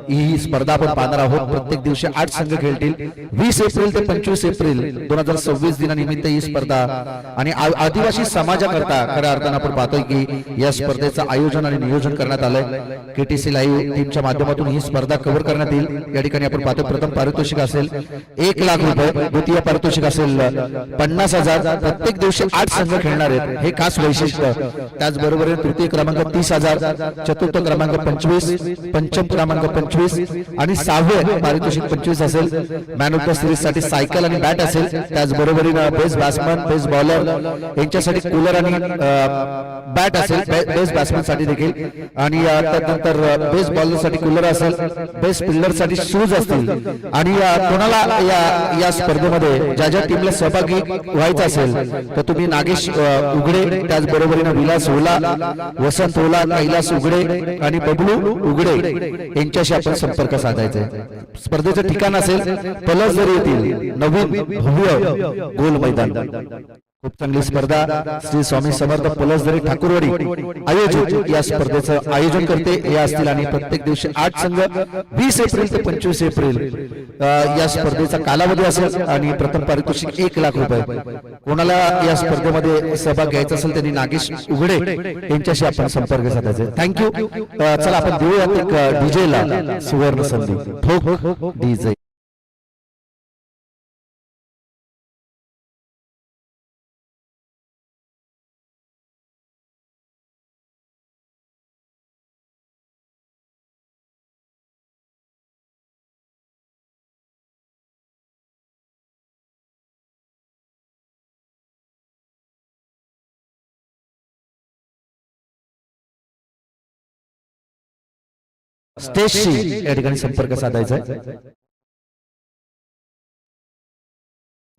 ही स्पर्धा आपण पाहणार आहोत. प्रत्येक दिवशी 8 संघ खेळतील. 20 एप्रिल ते 25 एप्रिल 2026 दिनानिमित्त ही स्पर्धा आणि आदिवासी समाजाकरता खऱ्या अर्थानं आपण पाहतोय की या स्पर्धेचं आयोजन आणि नियोजन करण्यात आलंय. केटीसी लाईव्ह टीमच्या माध्यमातून ही स्पर्धा कव्हर करण्यात येईल. या ठिकाणी आपण पाहतोय प्रथम पारितोषिक असेल 1 लाख रुपये, द्वितीय पारितोषिक असेल 50,000. प्रत्येक दिवशी 8 संघ खेळणार आहेत हे खास वैशिष्ट्य. त्याचबरोबर तृतीय क्रमांक 30,000, चतुर्थ क्रमांक 25, पंचम क्रमांक 25 आणि 6वे पारितोषिक 25 असेल. मॅन ऑफ द सिरीज साठी सायकल आणि बॅट असेल. त्याचबरोबर बेस्ट बॅट्समन, बेस्ट बॉलर यांच्यासाठी कूलर आणि बॅट असेल बेस्ट बॅट्समन साठी देखील. आणि त्यानंतर बेस्ट बॉलर साठी कूलर असेल. बेस्ट फिल्डर साठी शूज असतील. आणि कोणाला या स्पर्धेमध्ये ज्या ज्या टीमला सहभागी व्हायचं असेल तर तुम्ही नागेश उघडे, त्याचबरोबर विलास ओला, वसंत ओला, कैलास उघडे आणि बबलू उघडे यांच्याशी आपण संपर्क साधायचा आहे. स्पर्धेचं ठिकाण असेल पलसदरी येथील नवीन भव्य गोल मैदान. खूप चांगली स्पर्धा श्री स्वामी समर्थ पलसदरी ठाकूरवाडी आयोजित या स्पर्धेचं आयोजन करते. हे असतील आणि प्रत्येक दिवशी 8 संघ 20 एप्रिल ते 25 एप्रिल या स्पर्धेचा कालावधी असेल आणि प्रथम पारितोषिक 1 लाख रुपये. कोणाला या स्पर्धेमध्ये सहभाग घ्यायचा असेल त्यांनी नागेश उघडे यांच्याशी आपण संपर्क साधायचा. थँक्यू. चला आपण देऊयात एक डीजे ला सुवर्ण संधी. ठोक डीजे. स्टेजशी या ठिकाणी संपर्क साधायचा आहे.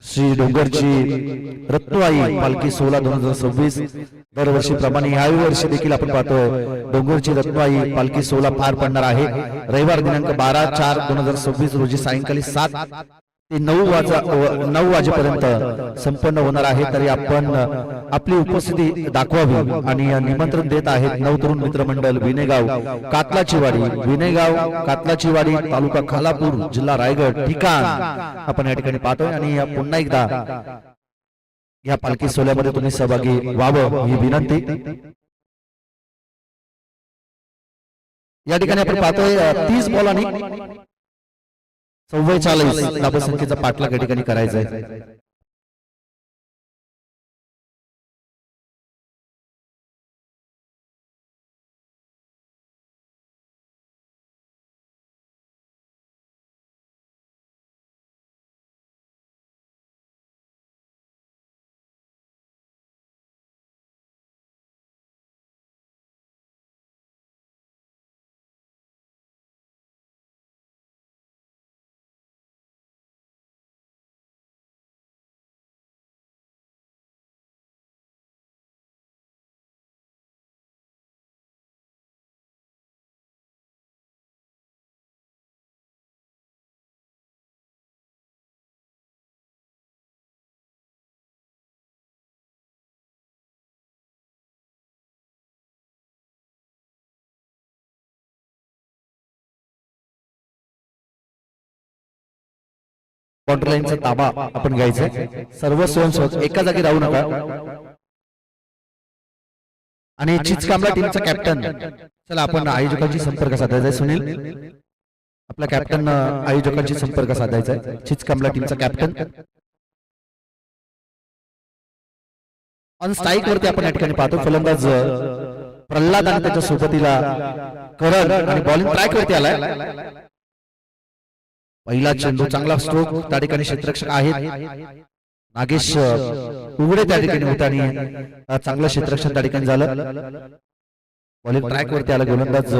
श्री डोंगरची रत्नवाई पालखी 16/2026 दरवर्षीप्रमाणे याही वर्षी देखील आपण पाहतोय डोंगरची रत्नवाई पालखी 16 पार पडणार आहे. रविवार दिनांक 12/4/2026 रोजी सायंकाळी 7 ते 9 वाजेपर्यंत संपन्न होणार आहे. तरी आपण आपली उपस्थिती दाखवावी आणि निमंत्रण देत आहेत नवतरुण मित्रमंडळ विनेगाव कातलाची वाडी तालुका खालापूर जिल्हा रायगड. ठिकाण आपण या ठिकाणी पाहतोय आणि पुन्हा एकदा या पालखी सोहळ्यामध्ये तुम्ही सहभागी व्हावं ही विनंती. या ठिकाणी आपण पाहतोय 30 बॉलांनी 44 धावसंख्येचा पाठलाग या ठिकाणी करायचा आहे. काउंटर लाईनचा ताबा आपण घ्यायचा. सर्व स्वयंसेवक एका जागी राहू नका. आणि चिचकामला टीमचा कॅप्टन, चला आपण आयोजकांशी संपर्क साधायचा आहे. सुनील आपला कॅप्टन आयोजकांशी संपर्क साधायचा आहे. चिचकामला टीमचा कॅप्टन ऑन स्ट्राईक वरती आपण या ठिकाणी पाहतो. फलंदाज प्रल्हाद आणि त्याच्या सोबतीला करण आणि बॉलिंग ट्रॅक वरती आलाय. पहिला चेंडू चांगला स्ट्रोक त्या ठिकाणी क्षेत्ररक्षक आहेत नागेश उघडे त्या ठिकाणी होता आणि चांगलं क्षेत्ररक्षण त्या ठिकाणी झालं. बॉलिंग ट्रॅक वरती आला गोलंदाज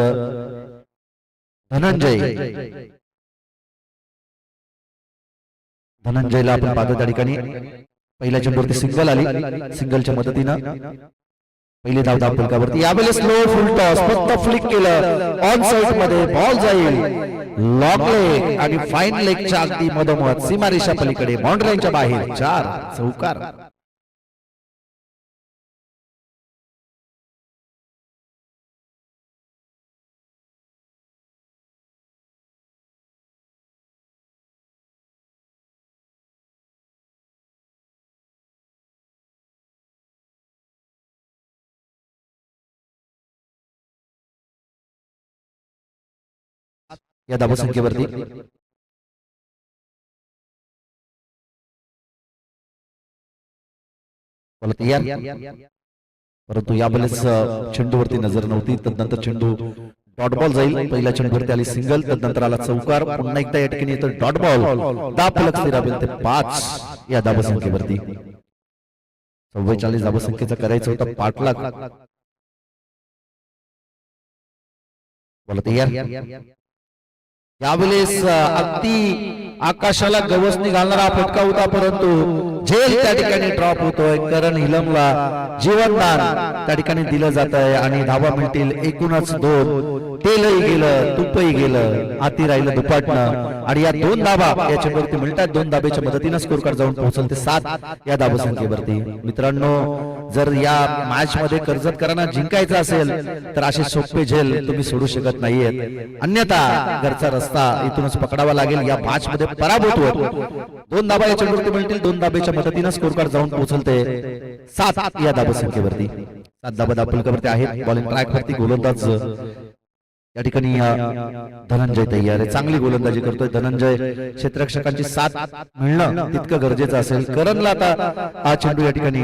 धनंजयला आपण पाहतो त्या ठिकाणी. पहिल्या चेंडूवरती सिंगल आली. सिंगलच्या मदतीनं पहिली धाव धावफलकावरती. यावेळेस स्लो फुल टॉस फक्त फ्लिक केलं. ऑन साइड मध्ये बॉल जाईल लॉंग लेग आणि फाईन लेगच्या अगदी मधोमध सीमारेषा पलीकडे बाउंड्री लाईनच्या बाहेर 4 चौकार. या धावसंख्येवरती परंतु यावेळेस चेंडूवरती नजर नव्हती. तदनंतर चेंडू डॉट बॉल जाईल. पहिल्या चेंडूवरती आली सिंगल, तदनंतर आला चौकार. पुन्हा एकदा या ठिकाणी येतो डॉट बॉल. धावफलक स्थिरावेल ते 5 या धावसंख्येवरती. 44 धावसंख्येचा करायचं होतं पाठलाग. बोला तयार. यावेळेस अगदी आकाशाला गवसणी घालणारा फटका होता, परंतु झेल त्या ठिकाणी ड्रॉप होतोय. करण हिलमला जीवनदान त्या ठिकाणी दिलं जात आहे आणि धावा मिळतील एकूणच 2. तेलही गेलं, तुपही गेलं, हाती राहिलं दुपाटणं आणि या दोन धाबा या चेंडूवरती मिळतात. दोन धाब्याच्या मदतीने स्कोर कार्ड जाऊन पोहोचल ते 7 या धावसंख्येवरती. मित्रांनो, जर या मॅच मध्ये कर्जतकरांना जिंकायचं असेल तर असे सोपे झेल तुम्ही सोडू शकत नाहीयेत, अन्यथा घरचा रस्ता इथूनच पकडावा लागेल. या मॅच मध्ये पराभूत होत दोन धाबा या चेंडूवरती मिळतील. दोन धाब्याच्या मदतीने स्कोर कार्ड जाऊन पोहोचल ते 7 या धावसंख्येवरती. 7 धाबा दापलकवरती आहेत. बॉलिंग ट्रॅक वरती गोलंदाज या ठिकाणी धनंजय तयार आहे. चांगली गोलंदाजी करतोय धनंजय. क्षेत्ररक्षकांची साथ मिळणं तितकं गरजेचं असेल. करणला आता हा चेंडू या ठिकाणी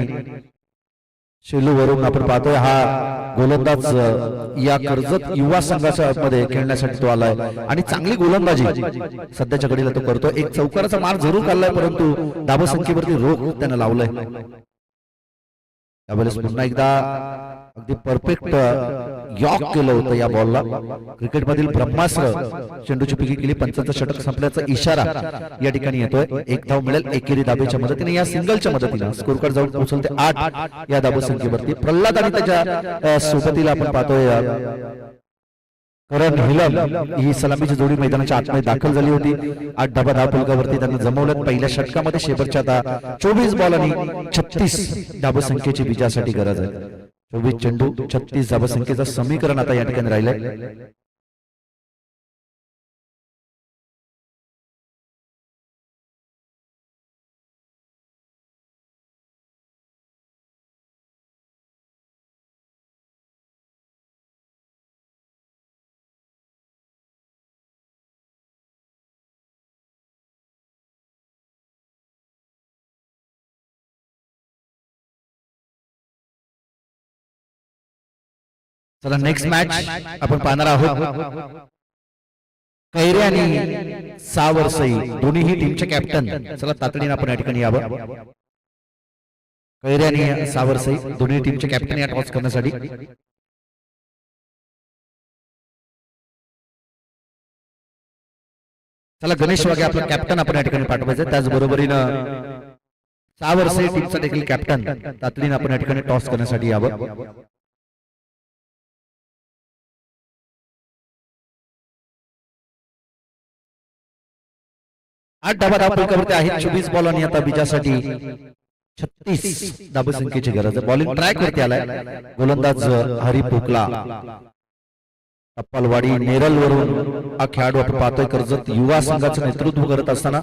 शेलू वरून आपण पाहतोय. हा गोलंदाज या कर्जत युवा संघाच्या मध्ये खेळण्यासाठी तो आलाय आणि चांगली गोलंदाजी सध्याच्या घडीला तो करतो. एक चौकाराचा मार जरूर काढलाय, परंतु धावसंख्येवरती रोख त्यानं लावलाय. त्यावेळेस पुन्हा एकदा अगदी परफेक्ट यॉक केलं होतं या बॉलला. क्रिकेटमधील ब्रह्मास्त्र चेंडूची पिकी केली. 55 षटक संपल्याचा इशारा या ठिकाणी येतोय. एक धाव मिळेल एकेरी धाबेच्या मदतीने. या सिंगलच्या मदतीने स्कोर कार्ड जाऊन पोहोचल ते 8 या धावसंख्येवरती. प्रल्हाद आणि त्याच्या सोबतीला आपण पाहतोय करण हिलम ही सलामीची जोडी मैदानाच्या आतमध्ये दाखल झाली होती. 8 धाबा धावफलकावरती त्यांना जमवलं. पहिल्या षटकामध्ये शेवटच्या आता 24 बॉल आणि 36 धावसंख्येची विजयासाठी गरज आहे. 24 चेंडू 36 धावसंख्येचं समीकरण आता या ठिकाणी राहिलंय. चला नेक्स्ट मॅच आपण पाहणार आहोत. कैरे आणि सावरसई दोन्हीही टीमचे कॅप्टन. चला तातडीने आपण या ठिकाणी यावं. कैरे आणि सावरसई दोन्ही टीमचे कॅप्टन या टॉस करण्यासाठी. चला गणेश वागे आपला कॅप्टन आपण या ठिकाणी पाठवायचं. त्याचबरोबरीनं सावरसई टीमचा देखील कॅप्टन तातडीने आपण या ठिकाणी टॉस करण्यासाठी यावं. 8 धाबा धावफलकावरती आहेत. 24 बॉल आणि आता विजयासाठी 36 धावसंख्येची गरज आहे. बॉलिंग ट्रॅक वरती आलाय गोलंदाज हरी पोकला. अप्पलवाडी नेरल वरून हा खेळाडू आपण पाहतोय. कर्जत युवा संघाचं नेतृत्व करत असताना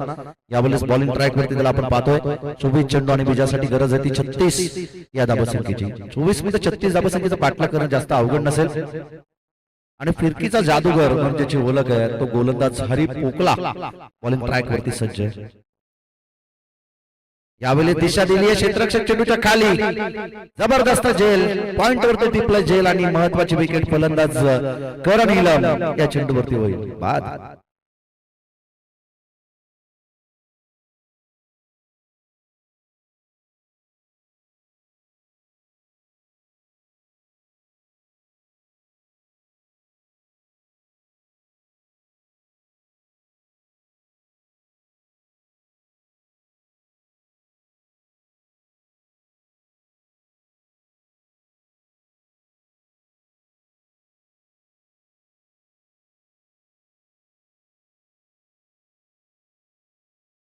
यावेळेस बॉलिंग ट्रॅक वरती त्याला आपण पाहतोय. 24 चेंडू आणि विजयासाठी गरज आहे ती 36 या धावसंख्येची. 24 मध्ये 36 धावसंख्येचा पाठलाग करणं जास्त अवघड नसेल. आणि फिरकीचा जादूगर म्हणजे ज्याची ओळख आहे तो गोलंदाज हरी पोकला बॉलिंग ट्रॅक वरती सज्ज आहे. यावेळी दिशा दिली आहे क्षेत्ररक्षक चेंडूच्या खाली. जबरदस्त झेल पॉइंट वरती टिपलं झेल आणि महत्वाची विकेट फलंदाज करण हिलम या चेंडूवरती होईल बाद.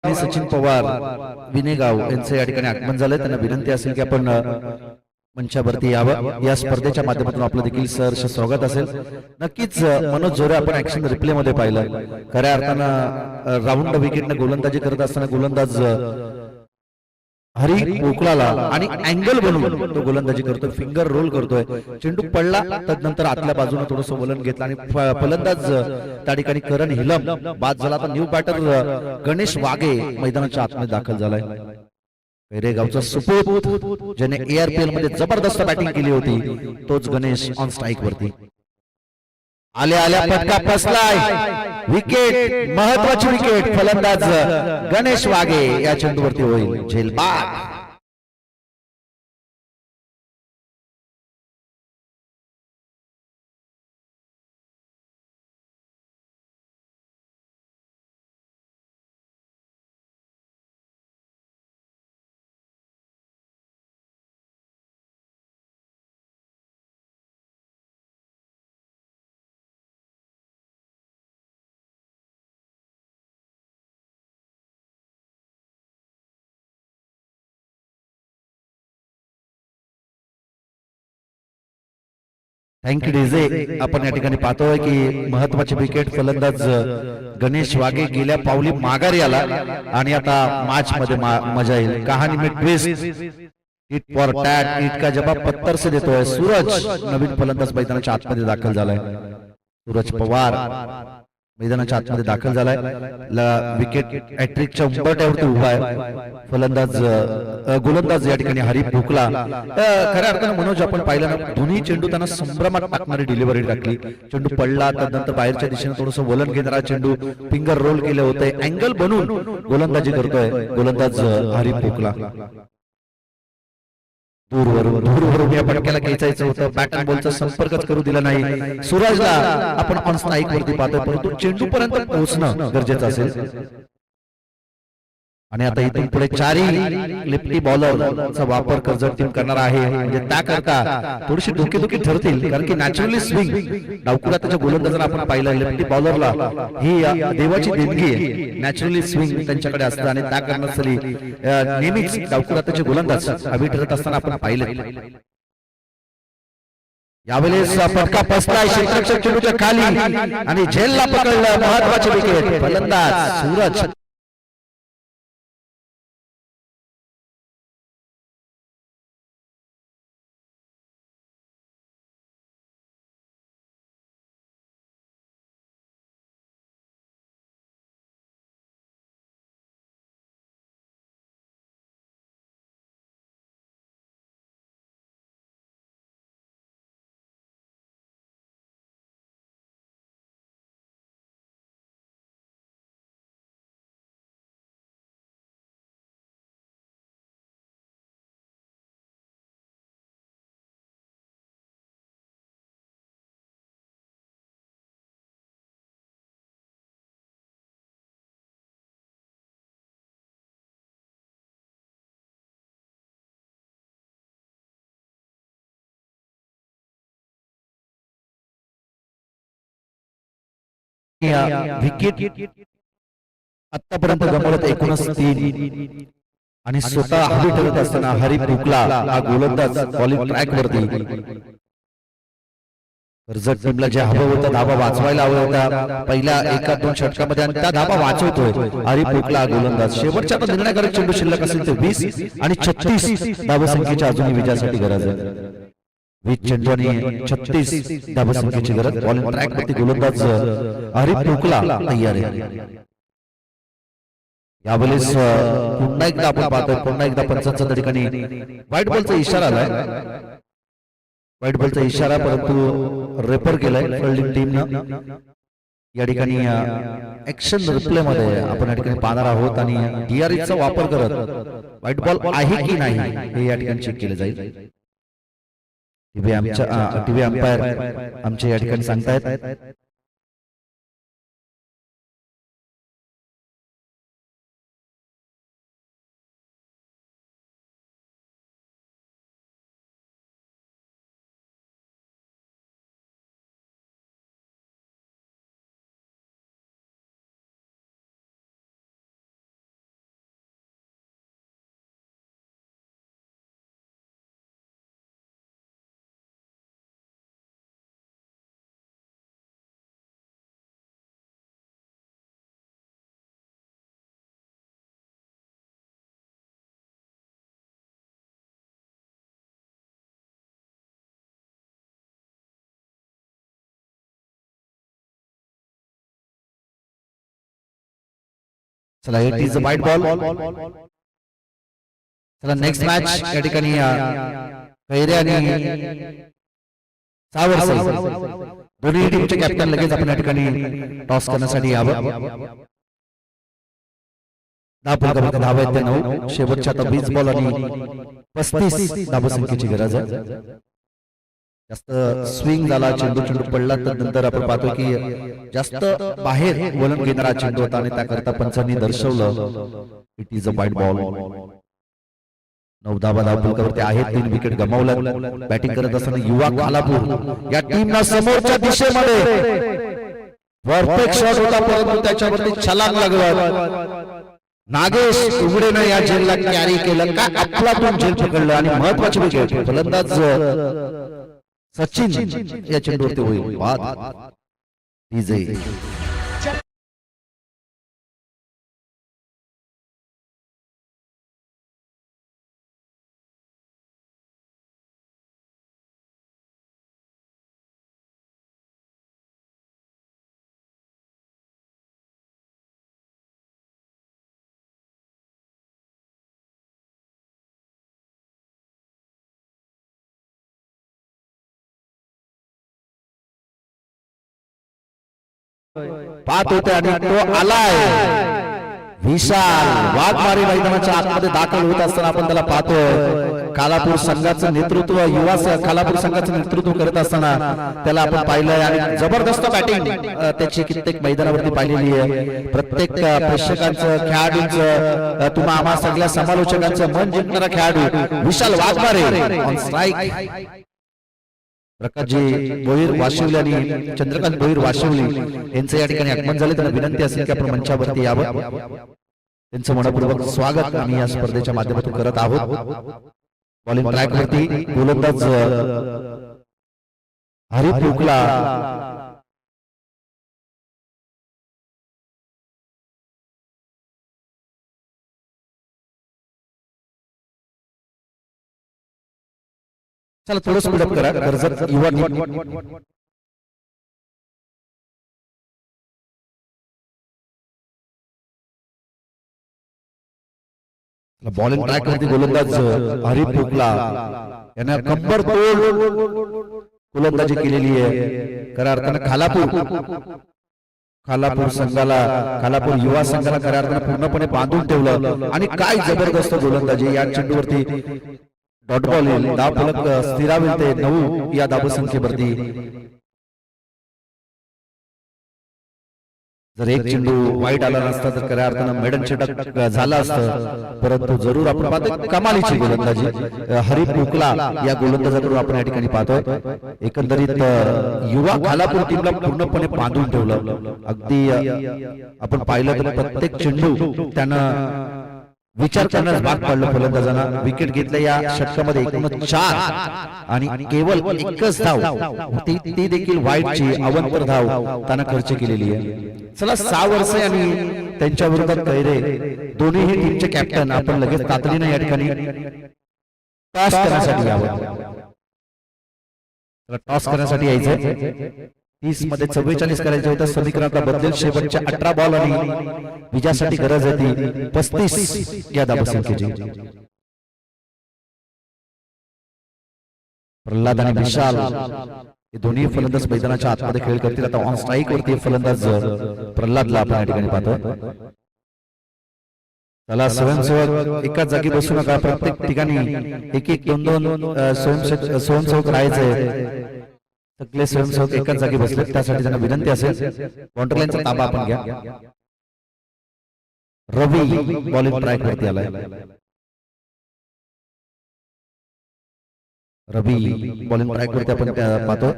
सचिन पवार विनेगाव यांचं या ठिकाणी आगमन झालंय. त्यांना विनंती असेल की आपण मंचावरती यावं. या स्पर्धेच्या माध्यमातून आपलं देखील सहर्ष स्वागत असेल. नक्कीच मनोज जोरे आपण ऍक्शन रिप्ले मध्ये पाहिलं. खऱ्या अर्थानं राऊंड विकेटने गोलंदाजी करत असताना गोलंदाज हरी पोकळाला आणि अँगल बनवून तो गोलंदाजी करतोय. फिंगर रोल करतोय. चेंडू पडला तदनंतर आतल्या बाजूने थोडस वलन घेतलं आणि फलंदाज त्या ठिकाणी करण हिलम बाद झाला. आता न्यू बॅटर गणेश वागे मैदानाच्या आतमध्ये दाखल झालाय. पेरेगावचा सुपूत ज्याने ARPL मध्ये जबरदस्त बॅटिंग केली होती तोच गणेश ऑन स्ट्राईक वरती. आल्या आल्या फटका फसलाय. विकेट महत्वाची विकेट फलंदाज गणेश वागे या चेंडूवरती होईल झेलबाद. Thank you DJ. आपण या ठिकाणी पाहतोय की महत्वाची विकेट फलंदाज गणेश वाघे गेल्या पावली माघारी आला आणि आता मॅच मध्ये मजा येईल. कहाणी में twist, hit for tat, hit का जवाब पत्थर से देतोय सूरज. नवीन फलंदाज मैदानाच्या आतमध्ये दाखल झालाय. सूरज पवार मैदानाच्या आतमध्ये दाखल झालाय. विकेट हॅट्रिकच्या उंबरठ्यावरती उभा आहे फलंदाज गोलंदाज या ठिकाणी हरी भोकला. खऱ्या अर्थानं मनोज आपण पाहिलं ना, दोन्ही चेंडू त्यांना संभ्रमात टाकणारी डिलिव्हरी टाकली. चेंडू पडला, त्यानंतर बाहेरच्या दिशेने थोडंसं वलन घेणारा चेंडू फिंगर रोल केले होते. अँगल बनून गोलंदाजी करतोय गोलंदाज हरी भोकला. दूरवरून या फटक्याला खेचायचं होतं, बॅट अँड बॉलचा संपर्कच करू दिला नाही. सूरजला आपण ऑन स्ट्राईक वरती पाहतोय, परंतु चेंडू पर्यंत पोहोचणं गरजेचं असेल. आणि आता इथून पुढे चारही लेफ्टी बॉलरचा वापर कर्जत टीम करणार आहे. म्हणजे त्याकरता थोडीशी डोकेदुखी ठरतील, कारण की नॅचरली स्विंग डावकुरा त्याच्या गोलंदाजांना आपण पाहिलं, लेफ्टी बॉलरला ही देवाची देणगी आहे. नॅचरली स्विंग त्यांच्याकडे असतं आणि त्या कारणास्तव नेहमीच डावकुरा त्याचे गोलंदाज हवी ठरत असताना आपण पाहिले. यावेळेस फटका पसलाय क्षेत्ररक्षक चेंडूच्या खाली आणि झेलला पकडलं. महत्वाची विकेट फलंदाज सूरज. विकेट आतापर्यंत गमावत 19 आणि स्वतः हवी ठरत असताना हरी भोकला हा गोलंदाज बॉलिंग ट्रॅक वरती. कर्जत टीमला जे हवं होतं, धाबा वाचवायला हवा होता पहिल्या 1-2 षटकामध्ये, आणि त्या धाबा वाचवतोय हरी भोकला गोलंदाज. शेवटच्या निर्णयकारक चेंडू शिल्लक असेल ते 20 आणि 36 धावसंख्येच्या अजूनही विजयासाठी गरज आहे. 20 चेंडू आणि 36 धावसंख्येची गरज. बॉलिंग ट्रॅक वरती गोलंदाज हरी भोकला तयार आहे. यावेळेस पुन्हा एकदा आपण पाहतोय, पुन्हा एकदा पंचांच्या ठिकाणी व्हाईट बॉलचा इशारा आलाय. व्हाईट बॉलचा इशारा, परंतु रेफर केलाय फिल्डिंग टीमनं. या ठिकाणी ऍक्शन रिप्ले मध्ये आपण या ठिकाणी पाहणार आहोत आणि डीआरएचा वापर करत व्हाईट बॉल आहे की नाही हे या ठिकाणी चेक केलं जाईल. टीव्ही अंपायर आमचे या ठिकाणी सांगतायत. चला, it is a white ball. चला, नेक्स्ट मॅच या ठिकाणी खैरे आणि सावरसे दोन्ही टीमचे कॅप्टन लगेच आपण या ठिकाणी टॉस करण्यासाठी यावं. धाव आहेत ते 9. शेवटच्या आता 20 बॉल आणि 35 धावसंख्येची गरज आहे. जास्त स्विंग झाला, चेंडू पडला, तर नंतर आपण पाहतो की जास्त बाहेर वलन घेणारा चेंडू होता आणि त्याकरता पंचांनी दर्शवलं it is a white ball. 9 धावा धावपलकावरती आहेत. 3 विकेट गमावल्या. बॅटिंग करत असताना युवा खालापूर या टीमना समोरच्या दिशेमध्ये परफेक्ट शॉट होता, परंतु त्याच्यावरती छलांग लागला. नागेश उघडेनं या झेलला कॅरी केलं, काय आपलातून झेल पकडलं आणि महत्वाची विकेट फलंदाज सचिन या चेंडूवरती होईल बाद. डीजे पाहत होते आणि तो आलाय. विशाल वाघमारे मैदानाच्या आतमध्ये दाखल होत असताना आपण त्याला पाहतोय. खालापूर संघाचं नेतृत्व युवा खालापूर संघाचं नेतृत्व करत असताना त्याला आपण पाहिलंय आणि जबरदस्त बॅटिंग त्याची कित्येक मैदानावरती पाहिलेली आहे. प्रत्येक प्रेक्षकांचं खेळाडूंचं तुम्हा आम्हा सगळ्या समालोचकांचं मन जिंकणारा खेळाडू विशाल वाघमारे ऑन स्ट्राईक. प्रकाशजी भोईर वाशिवली आणि चंद्रकांत भोईर वाशिवली यांचं या ठिकाणी आगमन झाले. त्यांना विनंती असेल की आपण मंचावरती यावं. त्यांचं मनपूर्वक स्वागत आम्ही या स्पर्धेच्या माध्यमातून करत आहोत. बॉलिंग ट्रॅक वरती गोलंदाज हरित रुकला. चला थोडं स्पीडअप करा. कर्जत युवा बॉलिंग ट्रॅक वरती गोलंदाज हरित रुकला याने कंबर तोड गोलंदाजी केलेली आहे. खऱ्या अर्थानं खालापूर संघाला खालापूर युवा संघाला खऱ्या अर्थानं पूर्णपणे बांधून ठेवलं आणि काय जबरदस्त गोलंदाजी. या चेंडूवरती डॉट बॉल येईल. धाव फलक स्थिरावेल ते 9 या धावसंख्येवरती. जर एक चेंडू वाईट आला नसता तर खऱ्या अर्थानं मेडन षटक झालं असतं. परंतु जरूर आपण पाहतो कमालीची गोलंदाजी हरित रुकला या गोलंदाजाकडून आपण या ठिकाणी पाहतोय. एकंदरीत युवा खालापूर टीमला पूर्णपणे बांधून ठेवलं. अगदी आपण पाहिलं तर प्रत्येक चेंडू त्यानं विचार करण्यास भाग पाडलं फलंदाजांना. विकेट घेतल्या या षटकामध्ये एकूण 4 आणि केवळ एकच धाव ती देखील वाईटची अवंतर धाव त्यांना खर्च केलेली आहे. चला 6 वर्ष आणि त्यांच्या विरोधात कैरे दोन्ही टीमचे कॅप्टन आपण लगेच तातडीने या ठिकाणी टॉस करण्यासाठी यावं. टॉस करण्यासाठी यायचं. 30 मध्ये 44 करायचे होते. समीकरणाला बदलेल. शेवटच्या 18 बॉल आणि विजयासाठी गरज होती 35 या धावसंख्येची. प्रल्हाद आणि विशाल हे दोन्ही फलंदाज मैदानाच्या आतमध्ये खेळ करतील. आता ऑन स्ट्राईक वरती फलंदाज प्रल्हादला आपण या ठिकाणी पाहतो. त्याला स्वयंसेवक एकाच जागी बसू नका. प्रत्येक ठिकाणी एक 2 स्वयंसेवक राहायचे. सगळे स्वयंसेवक एकाच जागी बसले. त्यासाठी त्यांना विनंती असेल काउंटर लाईनचा ताबा आपण घ्या. रवी बॉलिंग ट्रॅक वरती आलाय. रवी बॉलिंग ट्रॅक वरती आपण पाहतो.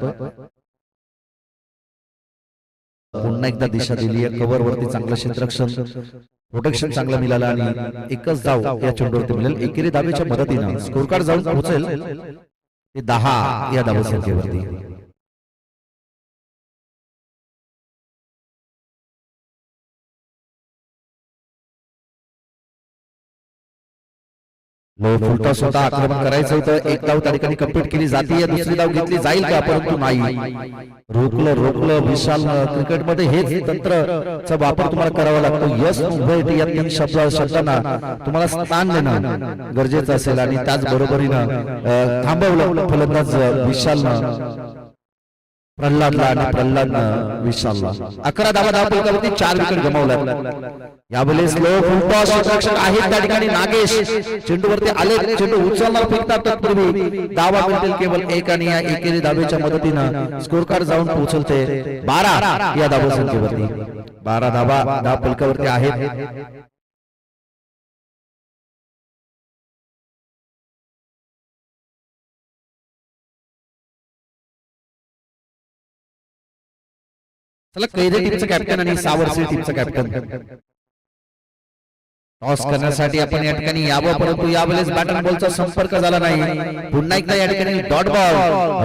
पुन्हा एकदा दिशा दिली आहे. कव्हर वरती चांगलं क्षेत्ररक्षण प्रोटेक्शन चांगलं मिळालं आणि एकच धाव या चेंडूवरती मिळेल. एकेरी धावेच्या मदतीनं स्कोर कार्ड जाऊन पोहोचेल ते 10 या धावसंख्येवरती. फुलटॉस होता. आक्रमण करायचं होतं. एक धाव त्या ठिकाणी कंप्लीट केली जाते. दुसरी धाव घेतली जाईल का परंतु नाही. रोखलं विशाल. क्रिकेटमध्ये हेच तंत्रचा वापर तुम्हाला करावा लागतो. यस मुंबई या 3 शब्दांना तुम्हाला स्थान देणं गरजेचं असेल आणि त्याच बरोबरीनं थांबवलं फलंदाज विशालनं प्रल्हादला आणि प्रल्हादनं विशालला. 11 धावा धावपलकावरती 4 विकेट गमावल्या. यावेळेस स्लो फुलटॉस क्षेत्ररक्षक आहेत त्या ठिकाणी नागेश चेंडूवरती आले. चेंडू उचलणार फेकतात तत्पूर्वी धावा मिळतील केवळ 1 आणि या एकेरी धावेच्या मदतीनं स्कोर कार्ड जाऊन पोहोचलते 12 या धावसंख्येवरती. 12 धावा धावपलकावरती आहेत. चला कैरे टीमचा कॅप्टन आणि 6 वर्षीय टीमचा कॅप्टन टॉस करण्यासाठी आपण या ठिकाणी यावं, परंतु यावेळेस बॅट अँड बॉलचा संपर्क झाला नाही. पुन्हा एकदा या ठिकाणी डॉट बॉल.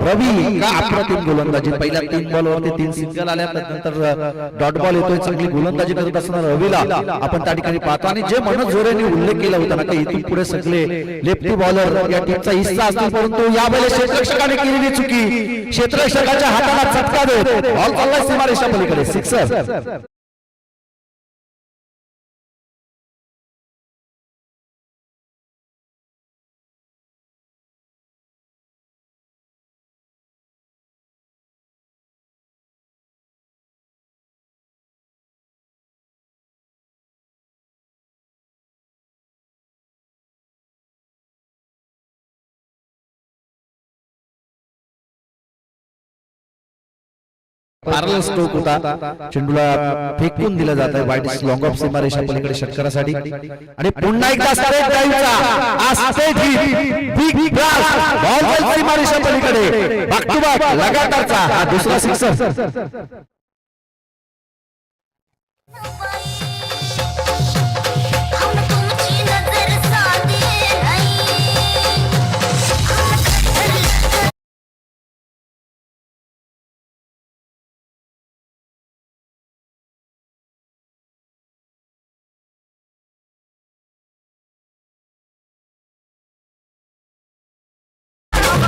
रवी का अप्रतिम गोलंदाजी, पहिल्या 3 बॉलवरती 3 सिंगल आल्या, त्यानंतर डॉट बॉल येतोय. चांगली गोलंदाजी करत असताना रवीला आपण त्या ठिकाणी पाहतो. आणि जे मनोज जोरेने उल्लेख केला होता ना, की इथून पुढे सगळे लेफ्टी बॉलर या टीमचा हिस्सा असतील, परंतु यावेळेस क्षेत्ररक्षकाने केलेली चुकी, क्षेत्ररक्षकाच्या हाताला चटका देत बॉल चालला सीमारेषा पलीकडे, सिक्सर. पार्लर स्ट्रोक होता, चेंडूला फेकून दिला जात आहे वाईट लॉंग ऑफ सीमारेषा पलीकडे षटकारासाठी. आणि पुन्हा एकदा स्ट्रेट ड्राइव्हचा straight hit, big blast, ball सीमारेषा पलीकडे, बॅक टू बॅक लगातारचा हा दुसरा सिक्सर.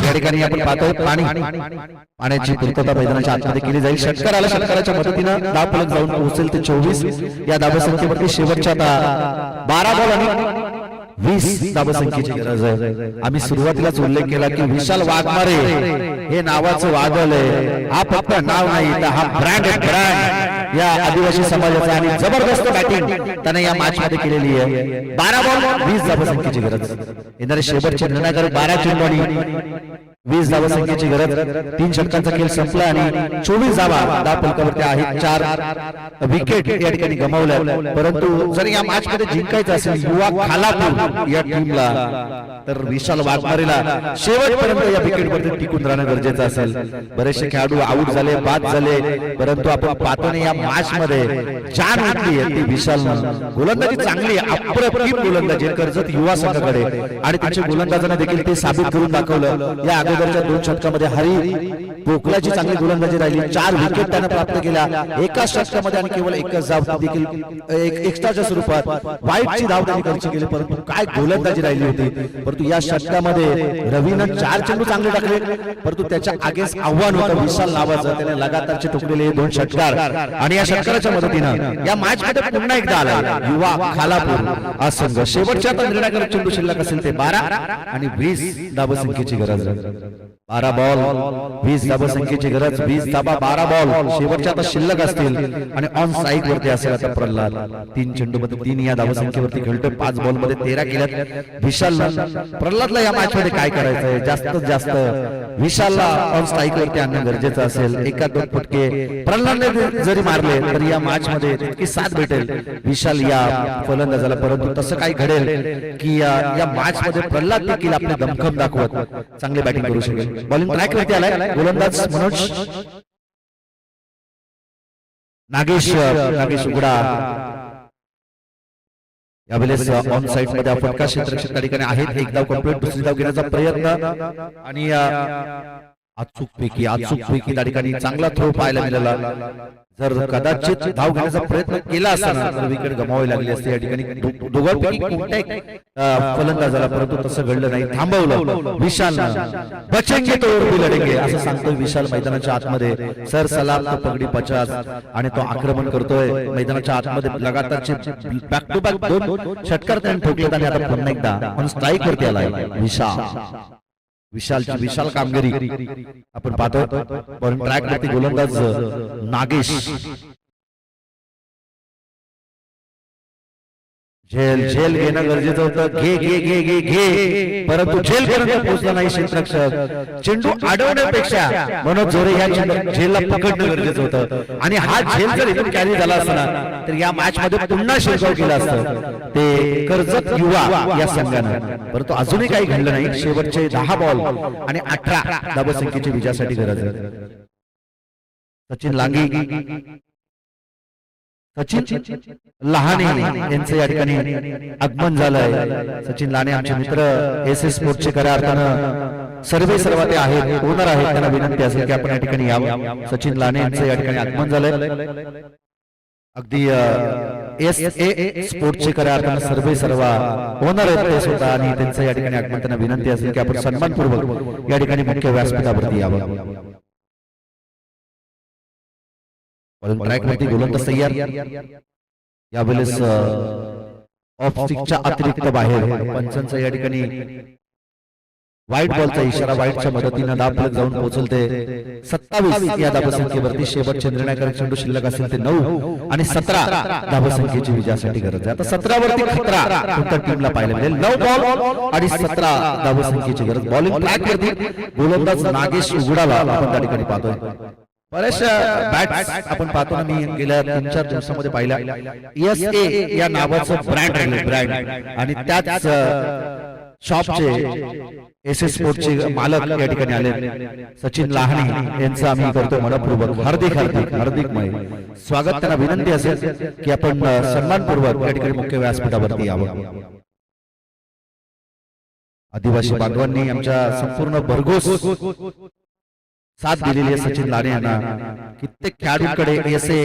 या ठिकाणी आपण पाहतोय पाण्याची पूर्तता मैदानाच्या आतमध्ये केली जाईल. षटकार आला, षटकाराच्या मदतीनं धाव फलक जाऊन पोहोचेल ते 24. या धावसंख्येवरती शेवटच्या 12 बॉल आणि 20 धावसंख्येची गरज आहे. आम्ही सुरुवातीलाच उल्लेख केला की विशाल वाघमारे हे नावाचं वादळ आहे. हा फक्त नाव नाही, तर हा ब्रँड आहे, ब्रँड या आदिवासी समाजाचा. आणि जबरदस्त बॅटिंग त्याने या मॅच मध्ये केलेली आहे. 12 बॉल 20 धावसंख्येची गरज. येणारे शेवटचे निर्णय 12 चेंडू आणि 20 धावसंख्येची गरज. 3 षटकांचा खेळ संपला आणि 24 धावा धाव फलकावरती आहेत. 4 विकेट या ठिकाणी गमावल्या. परंतु जर या मॅच मध्ये जिंकायचं असेल युवा खालापूर या टीमला, तर विशाल वाघमारेला शेवटपर्यंत या विकेटवरती टिकून राहणं गरजेचं असेल. बरेचसे खेळाडू आऊट झाले, बाद झाले, परंतु आपण पाहतो या मॅच मध्ये जान घातली आहे ती विशालनं. गोलंदाजी चांगली, अप्रतिम गोलंदाजी कर्जत युवा संघाकडे, आणि त्यांच्या गोलंदाजांना देखील ते साबित करून दाखवलं. या अगोदरच्या 2 षटकामध्ये हरी पोकलाची चांगली गोलंदाजी राहिली. 4 विकेट त्याने प्राप्त केल्या एका षटकामध्ये, आणि केवळ एकच धाव देखील एक्स्ट्राच्या स्वरूपात वाईटची धाव त्यांनी खर्च केली. परंतु काय गोलंदाजी राहिली होती. परंतु या षटकामध्ये रवीनं 4 चेंडू चांगले टाकले, परंतु त्याच्या आगेस आव्हान होतं विशाल नावाचं. त्याने लगातारचे ठोकलेले 2 षटकार, आणि या षटकाराच्या मदतीनं या मॅच मध्ये पुन्हा एकदा आला युवा खालापूर हा संघ. शेवटच्या निर्णायक चेंडू शिल्लक असेल ते 12 आणि 20 धावसंख्येची गरज. 12 बॉल 20 धावसंख्येची गरज. 20 धावा 12 बॉल शेवटच्या आता शिल्लक असतील, आणि ऑन स्ट्राईक वरती असेल आता प्रल्हाद. 3 चेंडू मध्ये 3 या धावसंख्येवरती खेळतोय. 5 बॉल मध्ये 13 केल्यात. विशाल प्रल्हादला या मॅच मध्ये काय करायचंय, जास्तीत जास्त विशालला ऑन स्ट्राईक वरती आणणं गरजेचं असेल. 1-2 फटके प्रल्हादने जरी मारले तरी या मॅच मध्ये तितकी साथ भेटेल विशाल या फलंदाजाला. परंतु तसं काही घडेल की या मॅच मध्ये प्रल्हाद देखील आपले दमखम दाखवत चांगली बॅटिंग करू शकेल. बॉलिंग ट्रॅक वरती आलाय गोलंदाज मनोज नागेश उघडा. यावेळेस ऑन साइड मध्ये फटका क्षेत्ररक्षक त्या ठिकाणी आहेत. 1 धाव कंप्लीट, दुसरी धाव घेण्याचा प्रयत्न, आणि अचूकपैकी त्या ठिकाणी चांगला थ्रो पाहायला मिळाला. जर कदाचित धाव घेण्याचा प्रयत्न केला असताना तर विकेट गमावावी लागली असते या ठिकाणी दोघांपैकी कोणत्याही फलंदाजाला. परंतु तसं घडलं नाही, थांबवलं विशाल. बचेंगे तो भी लढेंगे असं सांगतोय विशाल मैदानाच्या आतमध्ये. सर सलाम तो पगडी 50, आणि तो आक्रमण करतोय मैदानाच्या आतमध्ये. लगातारचे बॅक टू बॅक 2 षटकार त्याने ठोकलेत, आणि आता पुन्हा एकदा ऑन स्ट्राईक वरती आलाय विशालची विशाल कामगिरी आपण पाहतो. पण ट्रॅक वरती गोलंदाज नागेश. झेल घेणं गरजेचं होतं. घे परंतु झेल पर्यंत पोहोचला नाही क्षेत्ररक्षक. चेंडू अडवण्यापेक्षा मनोज जोरे या झेलला पकडणं गरजेचं होतं, आणि हा झेल जर इथून कॅरी झाला असता तर या मॅच मध्ये पुन्हा शिरकाव केला असतं ते कर्जत युवा या संघानं. परंतु अजूनही काही घडलं नाही. शेवटचे 10 बॉल आणि 18 धावसंख्येची विजयासाठी गरज आहे. सचिन लांगी सचिन लहाने यांचं या ठिकाणी आगमन झालंय। सचिन लहाने आमचे मित्र एस स्पोर्ट्सचे खऱ्या अर्थानं सर्व ते आहेत, ओनर आहेत, त्यांना विनंती असेल की आपण या ठिकाणी यावं। सचिन लहाने यांचं या ठिकाणी आगमन झालंय। अगदी एस स्पोर्ट्सचे खऱ्या अर्थानं सर्व ओनर आहेत ते स्वतः, आणि त्यांचं या ठिकाणी आगमन, त्यांना विनंती असेल की आपण सन्मानपूर्वक या ठिकाणी मुख्य व्यासपीठावरती यावं। ट्रॅक वरती गोलंदाज तयार, यावेळेस ऑफ स्टिकच्या अतिरिक्त बाहेर पंचांचा या ठिकाणी वाईट बॉलचा इशारा, वाईटच्या मदतीने धाव फलक जाऊन पोहोचलते 27 या धावसंख्येवरती। शेवटचे निर्णायक चेंडू शिल्लक असेल ते 9 आणि 17 धावसंख्येची विजयासाठी गरज आहे। आता 17 वरती खतरा कोणत्या टीमला पाहायला मिळेल? 9 बॉल आणि 17 धावसंख्येची गरज। बॉलिंग ट्रॅक वरती गोलंदाज नागेश उघडाला आपण त्या ठिकाणी पाहतोय। बऱ्याचशा बॅट्स आपण पाहतो ना, मी गेल्या 3-4 दिवसामध्ये पाहिल्या SA या नावाचं ब्रँड आहे, ब्रँड, आणि त्याच शॉपचे एस स्पोर्ट्सचे मालक या ठिकाणी आले सचिन लहाने यांचं आम्ही करतो मनपूर्वक हार्दिक स्वागत। त्यांना विनंती असेल की आपण सन्मानपूर्वक या ठिकाणी मुख्य व्यासपीठावरती यावं। आदिवासी बांधवांनी आमच्या संपूर्ण भरघोस साथ दिलेली आहे सचिन लाने यांना। कित्येक खेळाडूंकडे एसे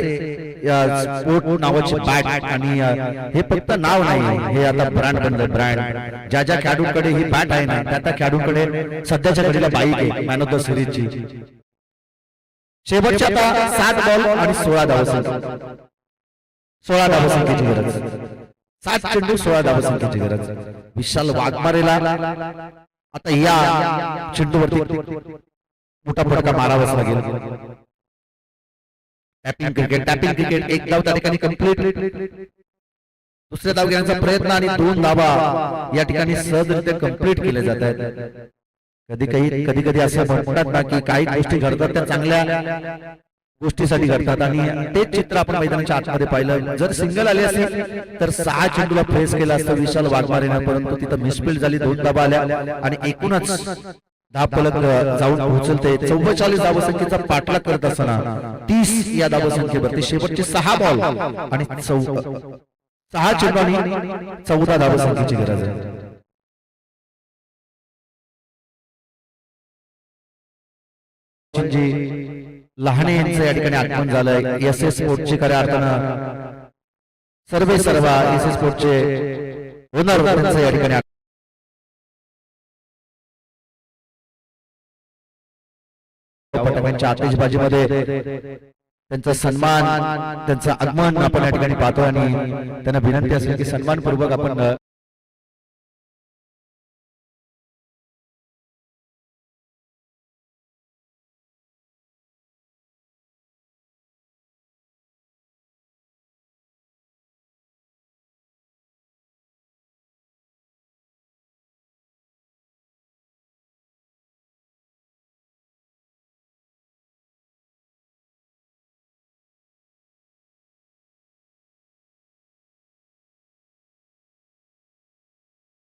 स्पोर्ट नावाची बॅट, आणि हे फक्त नाव नाही, हे आता ब्रँड बनलं, ब्रँड। ज्या खेळाडूंकडे ही बॅट आहे ना, त्या खेळाडूंकडे सध्याच्या घडीला बाईक आहे मॅन ऑफ द सिरीजची। शेवटच्या आता 7 बॉल आणि 16 धावसंख्येची गरज, 7 चेंडू 16 धावसंख्येची गरज। विशाल वाघमारेला आता या चेंडूवरती मोठा फटका मारावाच लागेल। टॅपिंग क्रिकेट एक धाव त्या ठिकाणी कंप्लीट, दुसऱ्या धाव घेण्याचा प्रयत्न आणि 2 धावा या ठिकाणी सहजरित्या कंप्लीट केल्या जात आहेत। कधी असं म्हणतात ना की काही गोष्टी घडतात त्या चांगल्या गोष्टीसाठी घडतात, आणि तेच चित्र आपण मैदानाच्या आतमध्ये पाहिलं। जर सिंगल आले असेल तर 6 चेंडूला फेस केला असतं विशाल वाघमारेनं, परंतु तिथं मिसफील्ड झाली, 2 धावा आल्या आणि एकूणच धाव फलक जाऊन पोहोचलते 44 धावसंख्येचा पाठलाग करत असताना 30 या धावसंख्येवरती शेवटचे 6 बॉल आणि 6 चेंडू आणि 14 धावसंख्येची गरज आहे। लहाने यांचं या ठिकाणी आगमन झालंय। एस स्पोर्ट्सचे खऱ्या अर्थानं सर्व एस स्पोर्ट्सचे ओनर त्यांचं या ठिकाणी पटकांच्या आतिषबाजीमध्ये त्यांचा सन्मान, त्यांचं आगमन आपण या ठिकाणी पाहतो, आणि त्यांना विनंती असेल की सन्मानपूर्वक आपण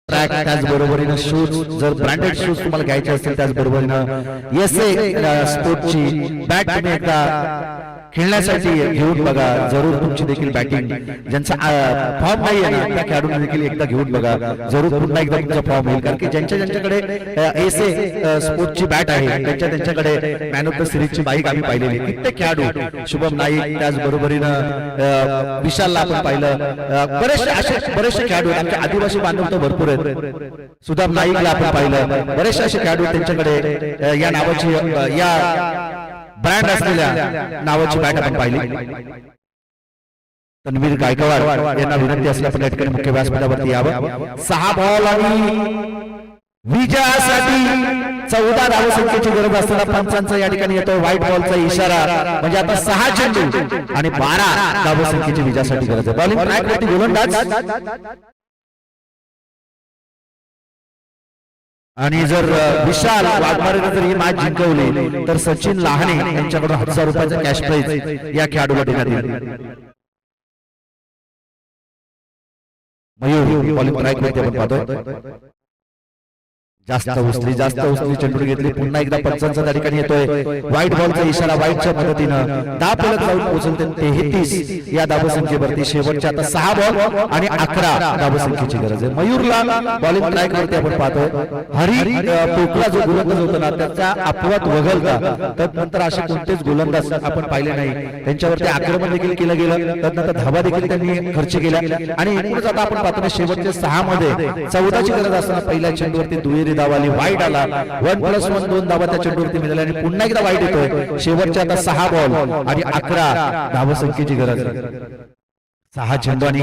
ट्रॅक, त्याचबरोबरीनं शूज, जर ब्रँडेड शूज तुम्हाला घ्यायचे असतील, त्याचबरोबरीनं एसए स्पोर्ट्सची बॅट तुम्ही एकदा खेळण्यासाठी घेऊन बघा, जरूर तुमची देखील बॅटिंग ज्यांचा फॉर्म नाही आहे ना त्या खेळाडूंना देखील एकदा घेऊन बघा, जरूर पुन्हा एकदा तुमचा फॉर्म होईल। कारण की ज्यांच्याकडे एसए स्पोर्ट्सची बॅट आहे त्यांच्याकडे मॅन ऑफ द सिरीजची बाईक आम्ही पाहिलेली, कित्येक खेळाडू, शुभम नाईक, त्याचबरोबरीनं विशालला आपण पाहिलं, बरेचसे खेळाडू आमच्या आदिवासी बांधव तर भरपूर आहेत। सुदाम नाईकला आपण पाहिलं, बरेचसे असे खेळाडू त्यांच्याकडे या नावाची, या ब्रँड असलेल्या नावाची बॅट आपण पाहिली। तन्वीर गायकवाड यांना विनंती असली आपण या ठिकाणी मुख्य व्यासपीठावरती यावं। 6 बॉल आणि विजयासाठी 14 धावसंख्येची गरज असताना पंचांचा या ठिकाणी येतो व्हाईट बॉलचा इशारा, म्हणजे आता 6 चेंडू आणि 12 धावसंख्येची विजयासाठी गरज आहे। बॉलिंग ट्रॅक वरती गोलंदाज, आणि जर विशाल वाघमारेने जर ही मॅच जिंकवली तर सचिन लहाने यांच्याकडून 1000 रुपयाचा कॅश प्राइज या खेळाडूला देण्यात येईल। मयूर बॉलिंग ट्रॅक वरती आपण पाहतोय, जास्त उचली चेंडू घेतली पुन्हा एकदा पंचांचा त्या ठिकाणी येतोय व्हाईट बॉलचा इशारा व्हाईटच्या मदतीनं दहा फलक जाऊन पोहोचलते 33 या धावसंख्येवरती शेवटच्या आता 6 बॉल आणि 11 धावसंख्येची गरज आहे मयूरला बॉलिंग ट्रॅक वरती आपण पाहतोय हरी पोकळा जो गोलंदाज होता ना त्याचा अपवाद वगळता त्यानंतर असे कोणतेच गोलंदाज आपण पाहिले नाही त्यांच्यावरती आक्रमण देखील केलं गेलं त्यानंतर धावा देखील त्यांनी खर्च केल्या आणि एकूणच आता आपण पाहतो शेवटच्या 6 मध्ये 14ची गरज असताना पहिल्या चेंडूवरती दुहेरी धाव आली वाईट आला 1+1 2 धावा त्या चेंडूवरती मिळाल्या आणि पुन्हा एकदा वाईट येतोय शेवटच्या आता 6 बॉल आणि 11 धावसंख्येची गरज 6 चेंडू आणि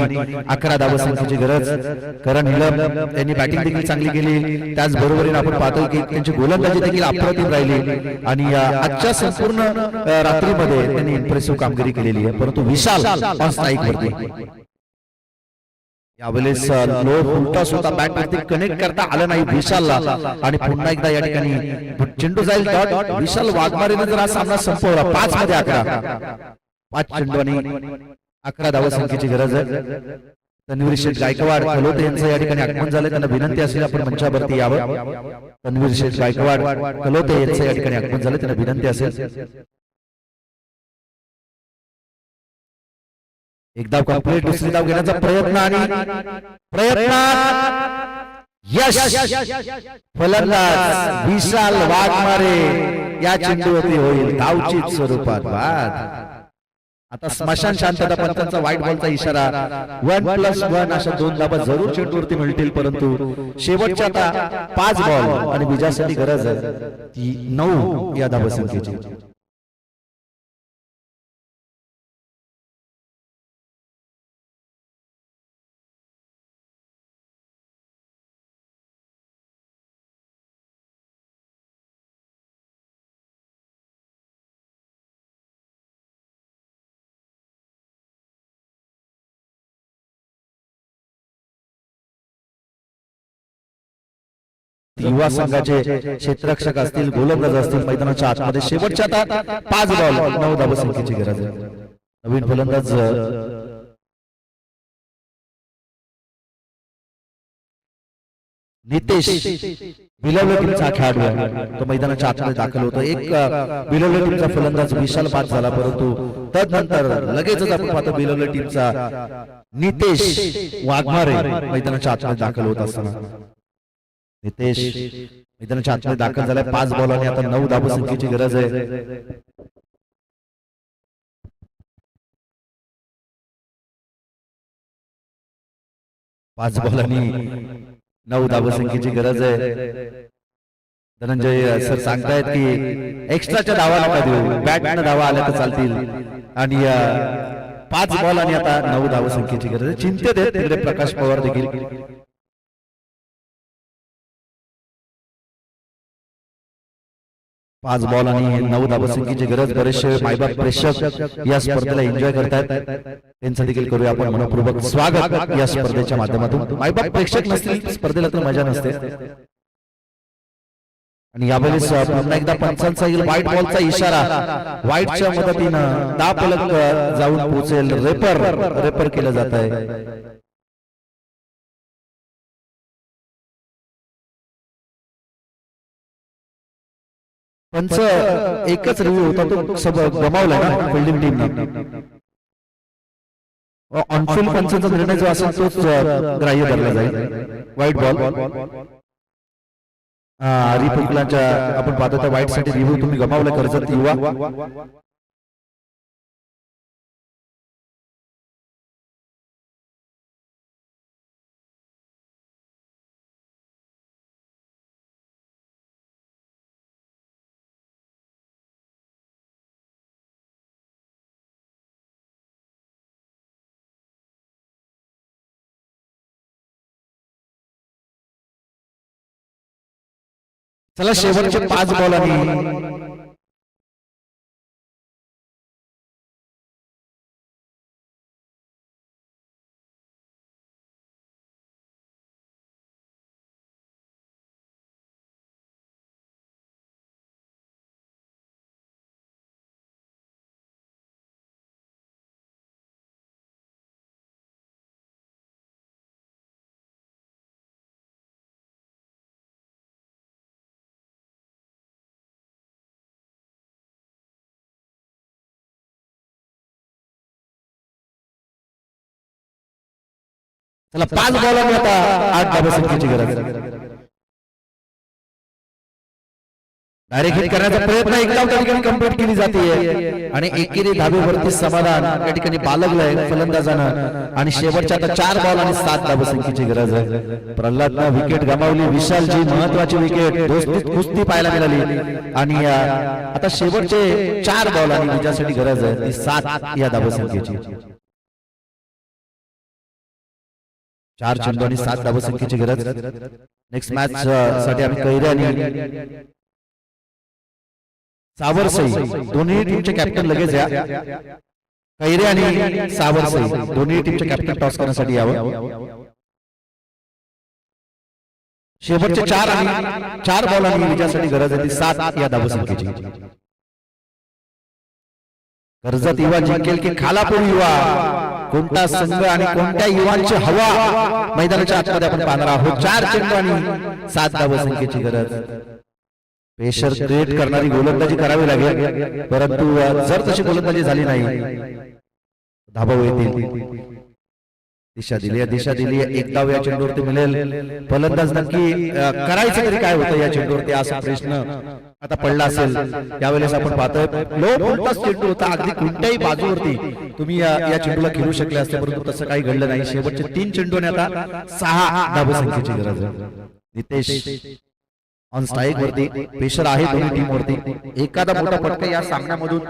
11 धावसंख्येची गरज करण हिलम यांनी बॅटिंग देखील चांगली केली त्याच बरोबरीने आपण पाहतो की त्यांची गोलंदाजी देखील अप्रतिम राहिली आणि आजच्या संपूर्ण रात्रीमध्ये त्यांनी इम्प्रेसिव्ह कामगिरी केलेली आहे परंतु विशाल ऑन स्ट्राईक वरती यावेळेस लो उलटा सुद्धा बॅट वरती कनेक्ट करता आलं नाही विशालला आणि पुन्हा एकदा या ठिकाणी चेंडू जाईल डॉट विशाल वाघमारेने जर हा सामना संपवला 5 मध्ये 11 5 चेंडू आणि 11 धावसंख्येची गरज आहे तन्वीर शेठ गायकवाड कलोते यांचं या ठिकाणी आगमन झालं त्यांना विनंती असेल आपण मंचावरती यावं तन्वीर शेठ गायकवाड कलोते यांचं या ठिकाणी आगमन झालं त्यांना विनंती असेल एक धाव कंप्लीट दुसरी धाव घेण्याचा प्रयत्न आणि यश फलंदाज विशाल वाघमारे या चेंडूवरती होईल धावचीत स्वरूपात बाद आता स्मशान शांतता पंचांचा व्हाईट बॉलचा इशारा 1+1 अशा 2 धावा जरूर चेंडूवरती मिळतील परंतु शेवटच्या आता 5 बॉल आणि विजयासाठी गरज आहे ती 9 या धावसंख्येची युवा संघाचे क्षेत्ररक्षक असतील गोलंदाज असतील मैदानाच्या आतमध्ये शेवटच्या आता 5 बॉल 9 धावसंख्येची गरज आहे नवीन फलंदाज नितेश बिलवले टीमचा खेळाडू आहे तो मैदानाच्या आतमध्ये दाखल होतो एक बिलवले टीमचा फलंदाज विशाल बाद झाला परंतु तदनंतर लगेचच आपण पाहतो बिलवले टीमचा नितेश वाघमारे मैदानाच्या आतमध्ये दाखल होत असताना नितेश मैदानाच्या आतमध्ये दाखल झालाय 5 बॉल आणि आता 9 धावसंख्येची गरज आहे 5 बॉल आणि 9 धावसंख्येची गरज आहे धनंजय सर सांगतायत की एक्स्ट्राच्या धावा नका देऊ बॅटनं धावा आल्या तर चालतील आणि 5 बॉल आणि आता 9 धावसंख्येची गरज आहे चिंतेत आहेत तिकडे प्रकाश पवार देखील 5 बॉल आणि 9 धावसंख्येची गरज बरेचसे मायबाप प्रेक्षक या स्पर्धेला एन्जॉय करतायत त्यांचं देखील करूया आपण मनपूर्वक स्वागत या स्पर्धेच्या माध्यमातून मायबाप प्रेक्षक नसतील स्पर्धेला तर मजा नसते आणि यावेळेस पुन्हा एकदा पंचांचा येईल व्हाईट बॉलचा इशारा व्हाईटच्या मदतीनं 10 फलक जाऊन पोहोचेल रेपर केलं जात आहे पंच एकच रिव्ह्यू होता तो सब गमावला ना फिल्डिंग टीमने ऑनफिल्ड पंचांचा निर्णय जो असेल तोच ग्राह्य धरला जाईल व्हाईट बॉल रिपोकलांच्या आपण पाहतो त्या व्हाईट साठी रिव्ह्यू तुम्ही गमावला कर्जत युवा चला शेवटचे 5 बॉल आणि चला 5 बॉलांनी आता 8 धावसंख्येची गरज. डायरेक्ट हिट करण्याचा प्रयत्न एक धाव त्या ठिकाणी कंप्लीट केली जाते आणि एकेरी धावेवरती समाधान या ठिकाणी बाळगलंय फलंदाजानं आणि शेवटच्या आता 4 बॉल आणि 7 धावसंख्येची गरज आहे. प्रल्हादनं विकेट गमावली. विशालजी महत्वाची विकेट दोस्तीत कुस्ती पाहायला मिळाली आणि आता शेवटचे 4 बॉल आणि विजयासाठी गरज आहे ती 7 या धावसंख्येची. 4 चेंडू आणि 7 धावसंख्येची गरज. नेक्स्ट मॅच साठी आम्ही कैरे आणि सावरसई दोन्ही टीमचे कॅप्टन लगेच या. कैरे आणि सावरसई दोन्ही टीमचे कॅप्टन टॉस करण्यासाठी यावं. शेवटचे 4 बॉल आणि विजयासाठी गरज आहे ती 7 या धावसंख्येची. कर्जत युवा जिंकेल की खालापूर युवा, कोणता संघ आणि कोणत्या युवांची हवा मैदानाच्या आतमध्ये आपण पाहणार आहोत. 4 चेंडू आणि 7 धावसंख्येची गरज. प्रेशर क्रिएट करणारी गोलंदाजी करावी लागेल परंतु जर तशी गोलंदाजी झाली नाही धाबा येतील. दिशा दिली एक धाव या चेंडूवरती मिळेल. फलंदाज नक्की करायचं तरी काय होतं या चेंडूवरती असा प्रश्न आता पडला असेल. त्यावेळेस आपण पाहतोय लो फुलटॉस चेंडू होता. अगदी कोणत्याही बाजूवरती तुम्ही या चेंडूला खेळू शकले असते परंतु तसं काही घडलं नाही. शेवटचे 3 चेंडू आणि आता 6 धावसंख्येची गरज आहे. नितेश ऑन स्ट्राईक वरती. प्रेशर आहे दोन्ही टीम वरती. एखादा मोठा फटका या सामन्यामधून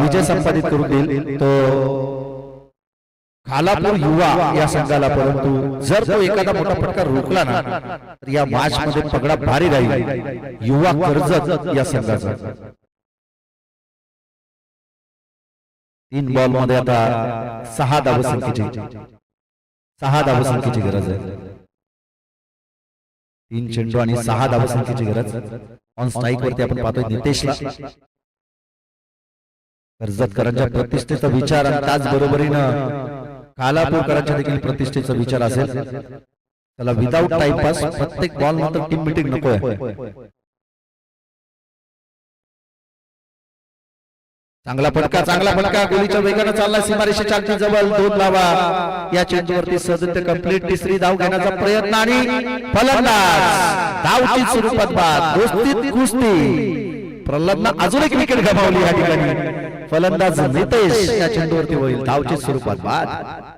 विजय संपादित करून देईल तो खालापूर युवा या संघाला. परंतु जर तो एखादा मोठा फटका रोखला ना तर या मॅच मध्ये पगडा भारी राहील युवा कर्जत या संघाचा. 3 बॉल मध्ये आता 6 धावसंख्येची गरज आहे. 3 चेंडू आणि 6 धावसंख्येची गरज. ऑन स्ट्राईक वरती आपण पाहतोय नितेशला. कर्जतकरांच्या प्रतिष्ठेचा विचार आणि त्याचबरोबरीनं खालापूरकरांच्या देखील प्रतिष्ठेचा विचार असेल. त्याला विदाऊट टाइमपास प्रत्येक बॉल नंतर टीम मीटिंग नकोय. चांगला फटका गोलीच्या वेगाने चालला सीमारेषेच्या अगदी जवळ. 2 धावा या चेंडूवरती सदत्य कंप्लीट. तिसरी धाव घेण्याचा प्रयत्न आणि फलंदाज धावची स्वरूपात बाद. दोस्तीत कुस्ती. प्रल्हादनं अजून एक विकेट गमावली या ठिकाणी. फलंदाज नितेश या चेंडूवरती होईल धावची स्वरूपात बाद.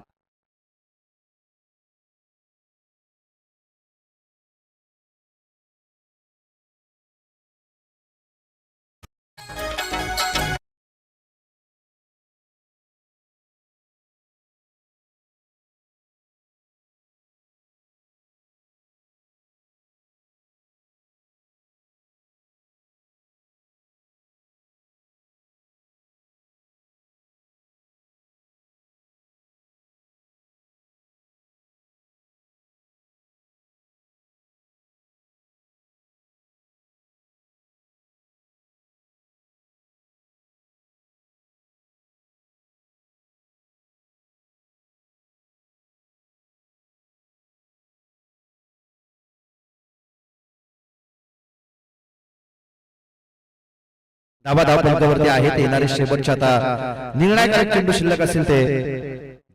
धावा फलकावरती आहेत. येणारे शेवटच्या आता निर्णायक चेंडू शिल्लक असेल ते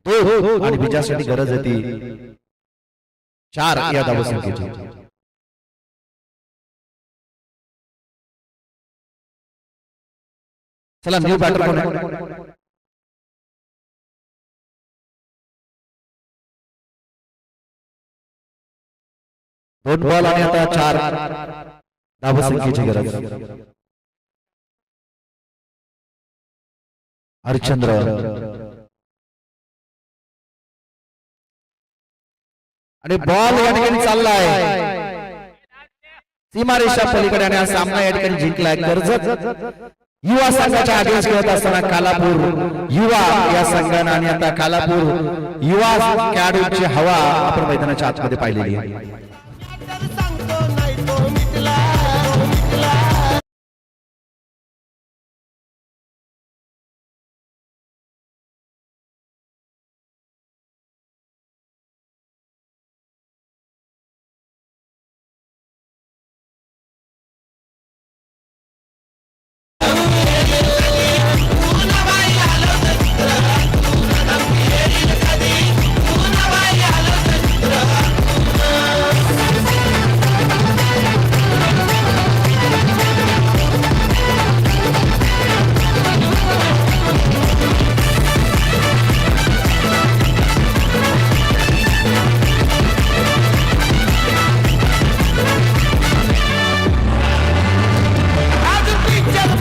2 आणि विजयासाठी गरज आहे ती 4 या धावसंख्येची. चला न्यू बॅटर कोण आहे. दोन बॉल आणि आता 4 धावसंख्येची गरज. हरिश्चंद्र आणि बॉल या ठिकाणी चाललाय सीमारेषा पलीकडे आणि हा सामना या ठिकाणी जिंकलाय. कर्जत युवा संघाच्या अगेन्स्ट खेळत असताना खालापूर युवा या संघाने आणि आता खालापूर युवा खेळाडूंची हवा आपण मैदानाच्या आतमध्ये पाहिलेली आहे.